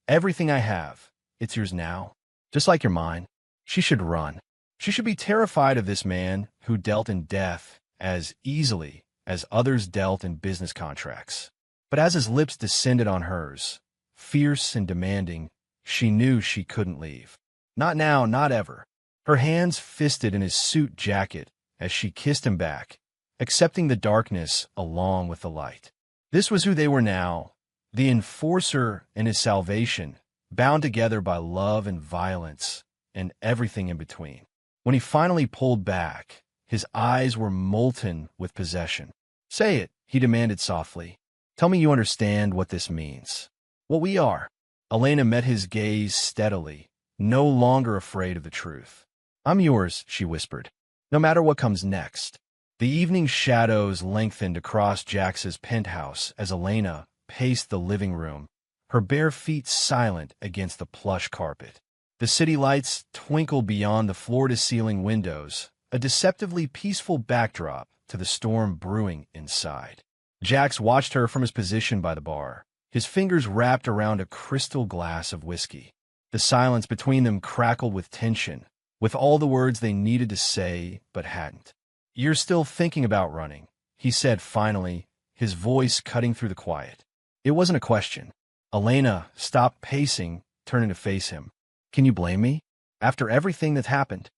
everything I have, it's yours now. Just like you're mine. She should run. She should be terrified of this man who dealt in death as easily as others dealt in business contracts. But as his lips descended on hers, fierce and demanding, she knew she couldn't leave. Not now, not ever. Her hands fisted in his suit jacket as she kissed him back, accepting the darkness along with the light. This was who they were now, the enforcer and his salvation, bound together by love and violence and everything in between. When he finally pulled back, his eyes were molten with possession. Say it, he demanded softly. Tell me you understand what this means. What we are. Elena met his gaze steadily, no longer afraid of the truth. I'm yours, she whispered, no matter what comes next. The evening shadows lengthened across Jax's penthouse as Elena paced the living room, her bare feet silent against the plush carpet. The city lights twinkled beyond the floor-to-ceiling windows, a deceptively peaceful backdrop to the storm brewing inside. Jax watched her from his position by the bar, his fingers wrapped around a crystal glass of whiskey. The silence between them crackled with tension, with all the words they needed to say but hadn't. You're still thinking about running, he said finally, his voice cutting through the quiet. It wasn't a question. Elena stopped pacing, turning to face him. Can you blame me? After everything that's happened?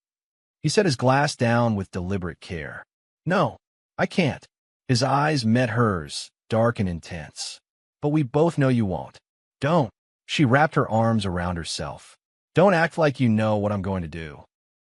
He set his glass down with deliberate care. No, I can't. His eyes met hers, dark and intense. But we both know you won't. Don't. She wrapped her arms around herself. Don't act like you know what I'm going to do.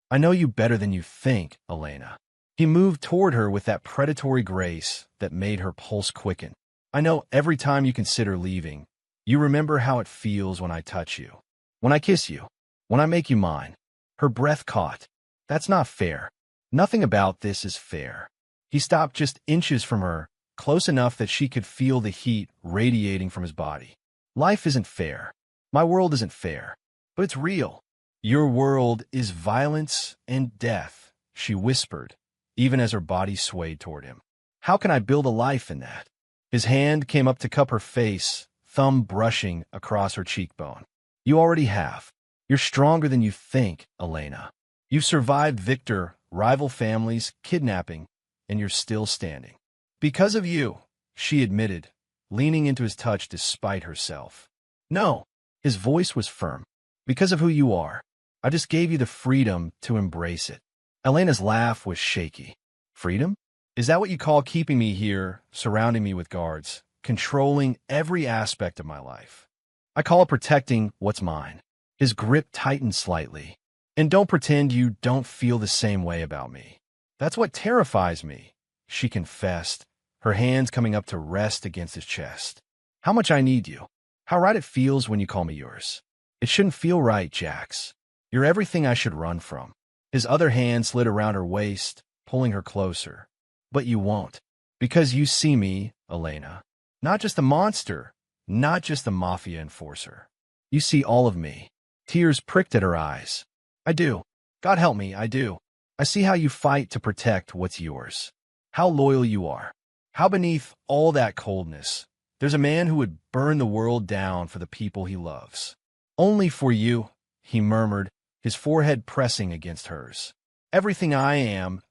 I know you better than you think, Elena. He moved toward her with that predatory grace that made her pulse quicken. I know every time you consider leaving, you remember how it feels when I touch you, when I kiss you, when I make you mine. Her breath caught. That's not fair. Nothing about this is fair. He stopped just inches from her, close enough that she could feel the heat radiating from his body. Life isn't fair. My world isn't fair. But it's real. Your world is violence and death, she whispered, even as her body swayed toward him. How can I build a life in that? His hand came up to cup her face, thumb brushing across her cheekbone. You already have. You're stronger than you think, Elena. You've survived Victor, rival families, kidnapping, and you're still standing. Because of you, she admitted, leaning into his touch despite herself. No, his voice was firm. Because of who you are. I just gave you the freedom to embrace it. Elena's laugh was shaky. Freedom? Is that what you call keeping me here, surrounding me with guards, controlling every aspect of my life? I call it protecting what's mine. His grip tightened slightly. And don't pretend you don't feel the same way about me. That's what terrifies me, she confessed, her hands coming up to rest against his chest. How much I need you. How right it feels when you call me yours. It shouldn't feel right, Jax. You're everything I should run from. His other hand slid around her waist, pulling her closer. But you won't. Because you see me, Elena. Not just a monster, not just a mafia enforcer. You see all of me. Tears pricked at her eyes. I do. God help me, I do. I see how you fight to protect what's yours. How loyal you are. How beneath all that coldness, there's a man who would burn the world down for the people he loves. Only for you, he murmured, his forehead pressing against hers. Everything I am,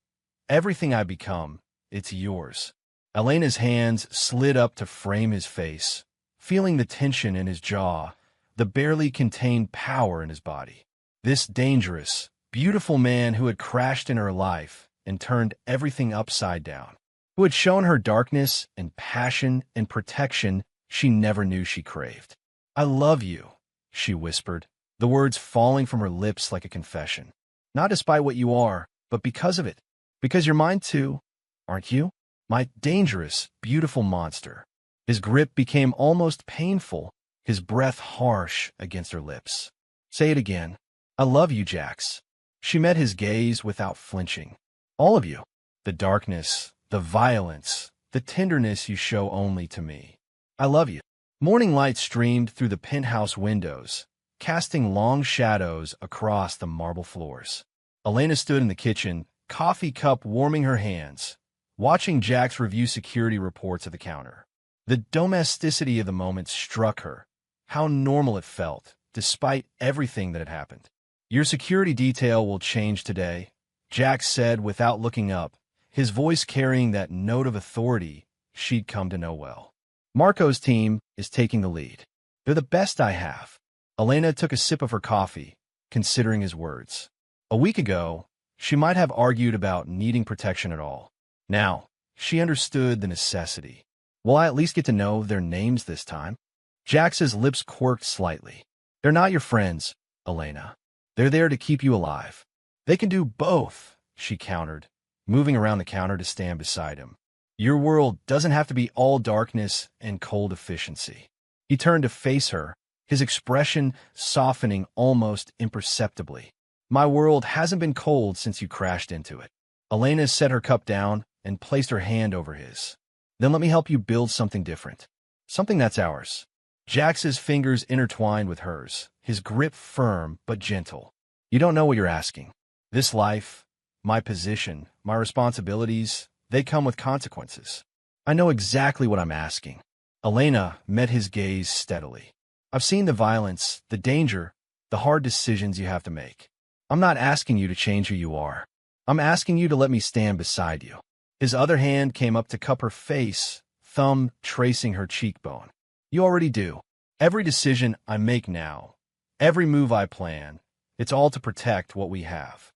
everything I become, it's yours. Elena's hands slid up to frame his face, feeling the tension in his jaw, the barely contained power in his body. This dangerous, beautiful man who had crashed in her life and turned everything upside down, who had shown her darkness and passion and protection she never knew she craved. I love you, she whispered, the words falling from her lips like a confession. Not despite what you are, but because of it. Because you're mine too, aren't you? My dangerous, beautiful monster. His grip became almost painful, his breath harsh against her lips. Say it again. I love you, Jax. She met his gaze without flinching. All of you. The darkness, the violence, the tenderness you show only to me. I love you. Morning light streamed through the penthouse windows, casting long shadows across the marble floors. Elena stood in the kitchen, coffee cup warming her hands, watching Jax review security reports at the counter. The domesticity of the moment struck her, how normal it felt, despite everything that had happened. Your security detail will change today, Jax said without looking up, his voice carrying that note of authority she'd come to know well. Marco's team is taking the lead. They're the best I have. Elena took a sip of her coffee, considering his words. A week ago, she might have argued about needing protection at all. Now, she understood the necessity. Will I at least get to know their names this time? Jax's lips quirked slightly. They're not your friends, Elena. They're there to keep you alive. They can do both, she countered, moving around the counter to stand beside him. Your world doesn't have to be all darkness and cold efficiency. He turned to face her, his expression softening almost imperceptibly. My world hasn't been cold since you crashed into it. Elena set her cup down and placed her hand over his. Then let me help you build something different. Something that's ours. Jax's fingers intertwined with hers, his grip firm but gentle. You don't know what you're asking. This life, my position, my responsibilities, they come with consequences. I know exactly what I'm asking. Elena met his gaze steadily. I've seen the violence, the danger, the hard decisions you have to make. I'm not asking you to change who you are. I'm asking you to let me stand beside you. His other hand came up to cup her face, thumb tracing her cheekbone. You already do. Every decision I make now, every move I plan, it's all to protect what we have.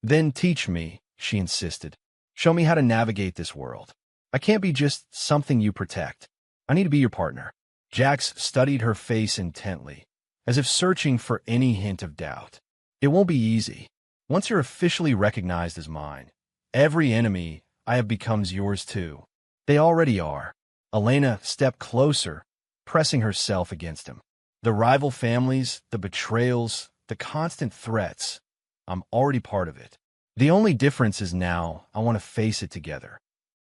Then teach me, she insisted. Show me how to navigate this world. I can't be just something you protect. I need to be your partner. Jax studied her face intently, as if searching for any hint of doubt. It won't be easy. Once you're officially recognized as mine, every enemy I have becomes yours too. They already are. Elena stepped closer, pressing herself against him. The rival families, the betrayals, the constant threats, I'm already part of it. The only difference is now I want to face it together.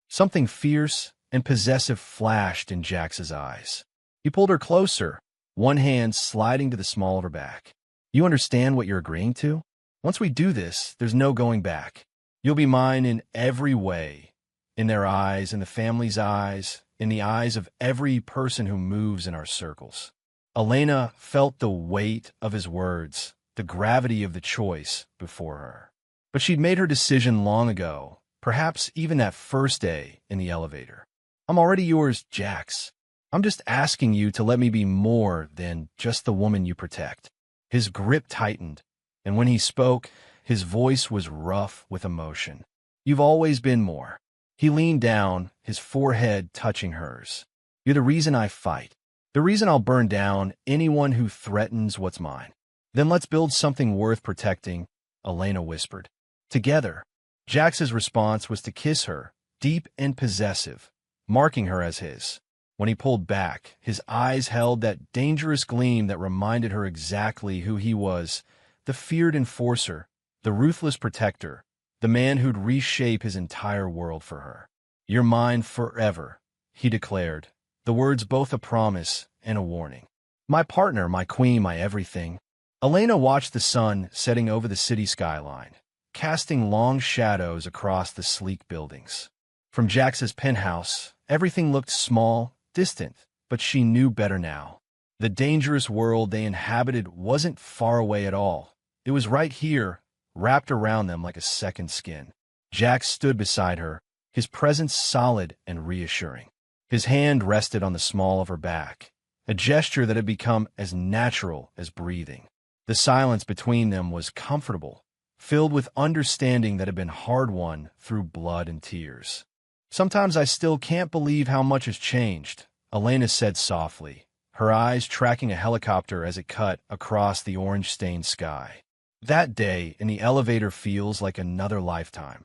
Something fierce and possessive flashed in Jax's eyes. He pulled her closer, one hand sliding to the small of her back. You understand what you're agreeing to? Once we do this, there's no going back. You'll be mine in every way. In their eyes, in the family's eyes, in the eyes of every person who moves in our circles. Elena felt the weight of his words, the gravity of the choice before her. But she'd made her decision long ago, perhaps even that first day in the elevator. I'm already yours, Jax. I'm just asking you to let me be more than just the woman you protect. His grip tightened, and when he spoke, his voice was rough with emotion. You've always been more. He leaned down, his forehead touching hers. You're the reason I fight. The reason I'll burn down anyone who threatens what's mine. Then let's build something worth protecting, Elena whispered. Together. Jax's response was to kiss her, deep and possessive, marking her as his. When he pulled back, his eyes held that dangerous gleam that reminded her exactly who he was, the feared enforcer, the ruthless protector, the man who'd reshape his entire world for her. You're mine forever, he declared, the words both a promise and a warning. My partner, my queen, my everything. Elena watched the sun setting over the city skyline, casting long shadows across the sleek buildings. From Jax's penthouse, everything looked small, distant, but she knew better now. The dangerous world they inhabited wasn't far away at all. It was right here, wrapped around them like a second skin. Jax stood beside her, his presence solid and reassuring. His hand rested on the small of her back, a gesture that had become as natural as breathing. The silence between them was comfortable, filled with understanding that had been hard-won through blood and tears. Sometimes I still can't believe how much has changed, Elena said softly, her eyes tracking a helicopter as it cut across the orange-stained sky. That day in the elevator feels like another lifetime.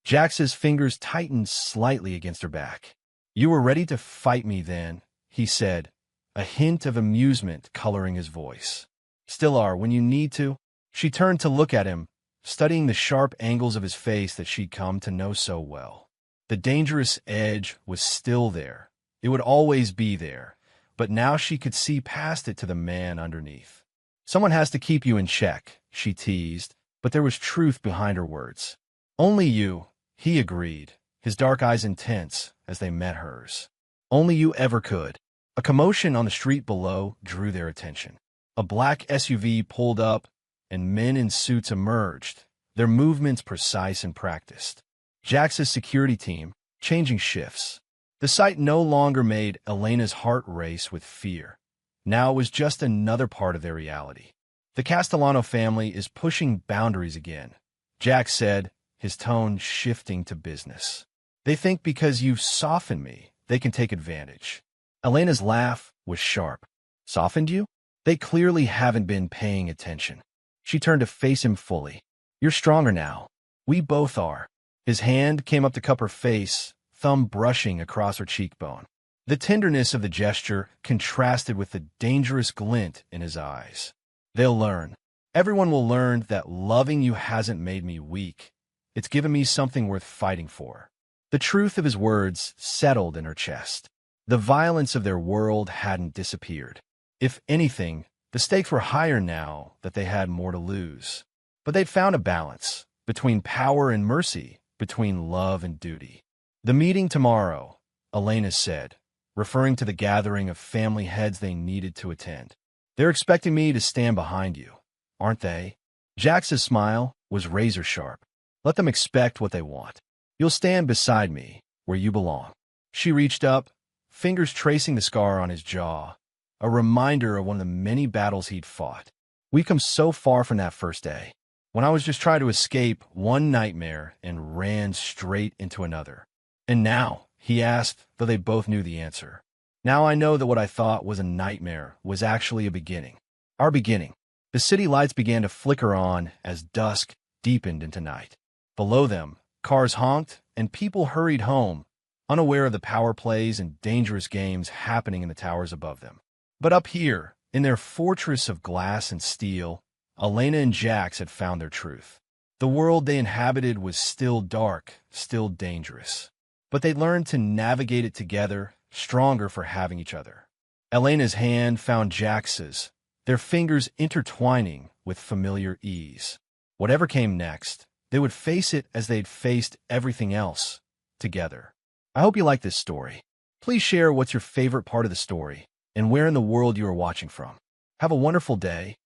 Jax's fingers tightened slightly against her back. You were ready to fight me then, he said, a hint of amusement coloring his voice. Still are when you need to. She turned to look at him, studying the sharp angles of his face that she'd come to know so well. The dangerous edge was still there. It would always be there, but now she could see past it to the man underneath. Someone has to keep you in check, she teased, but there was truth behind her words. Only you, he agreed, his dark eyes intense as they met hers. Only you ever could. A commotion on the street below drew their attention. A black SUV pulled up, and men in suits emerged, their movements precise and practiced. Jax's security team, changing shifts. The sight no longer made Elena's heart race with fear. Now it was just another part of their reality. The Castellano family is pushing boundaries again, Jax said, his tone shifting to business. They think because you've softened me, they can take advantage. Elena's laugh was sharp. Softened you? They clearly haven't been paying attention. She turned to face him fully. You're stronger now. We both are. His hand came up to cup her face, thumb brushing across her cheekbone. The tenderness of the gesture contrasted with the dangerous glint in his eyes. They'll learn. Everyone will learn that loving you hasn't made me weak. It's given me something worth fighting for. The truth of his words settled in her chest. The violence of their world hadn't disappeared. If anything, the stakes were higher now that they had more to lose. But they'd found a balance between power and mercy, between love and duty. The meeting tomorrow, Elena said, referring to the gathering of family heads they needed to attend. They're expecting me to stand behind you, aren't they? Jax's smile was razor sharp. Let them expect what they want. You'll stand beside me, where you belong. She reached up, fingers tracing the scar on his jaw, a reminder of one of the many battles he'd fought. We'd come so far from that first day, when I was just trying to escape one nightmare and ran straight into another. And now, he asked, though they both knew the answer. Now I know that what I thought was a nightmare was actually a beginning. Our beginning. The city lights began to flicker on as dusk deepened into night. Below them, cars honked and people hurried home, unaware of the power plays and dangerous games happening in the towers above them. But up here, in their fortress of glass and steel, Elena and Jax had found their truth. The world they inhabited was still dark, still dangerous. But they learned to navigate it together, stronger for having each other. Elena's hand found Jax's, their fingers intertwining with familiar ease. Whatever came next, they would face it as they'd faced everything else, together. I hope you like this story. Please share what's your favorite part of the story and where in the world you are watching from. Have a wonderful day.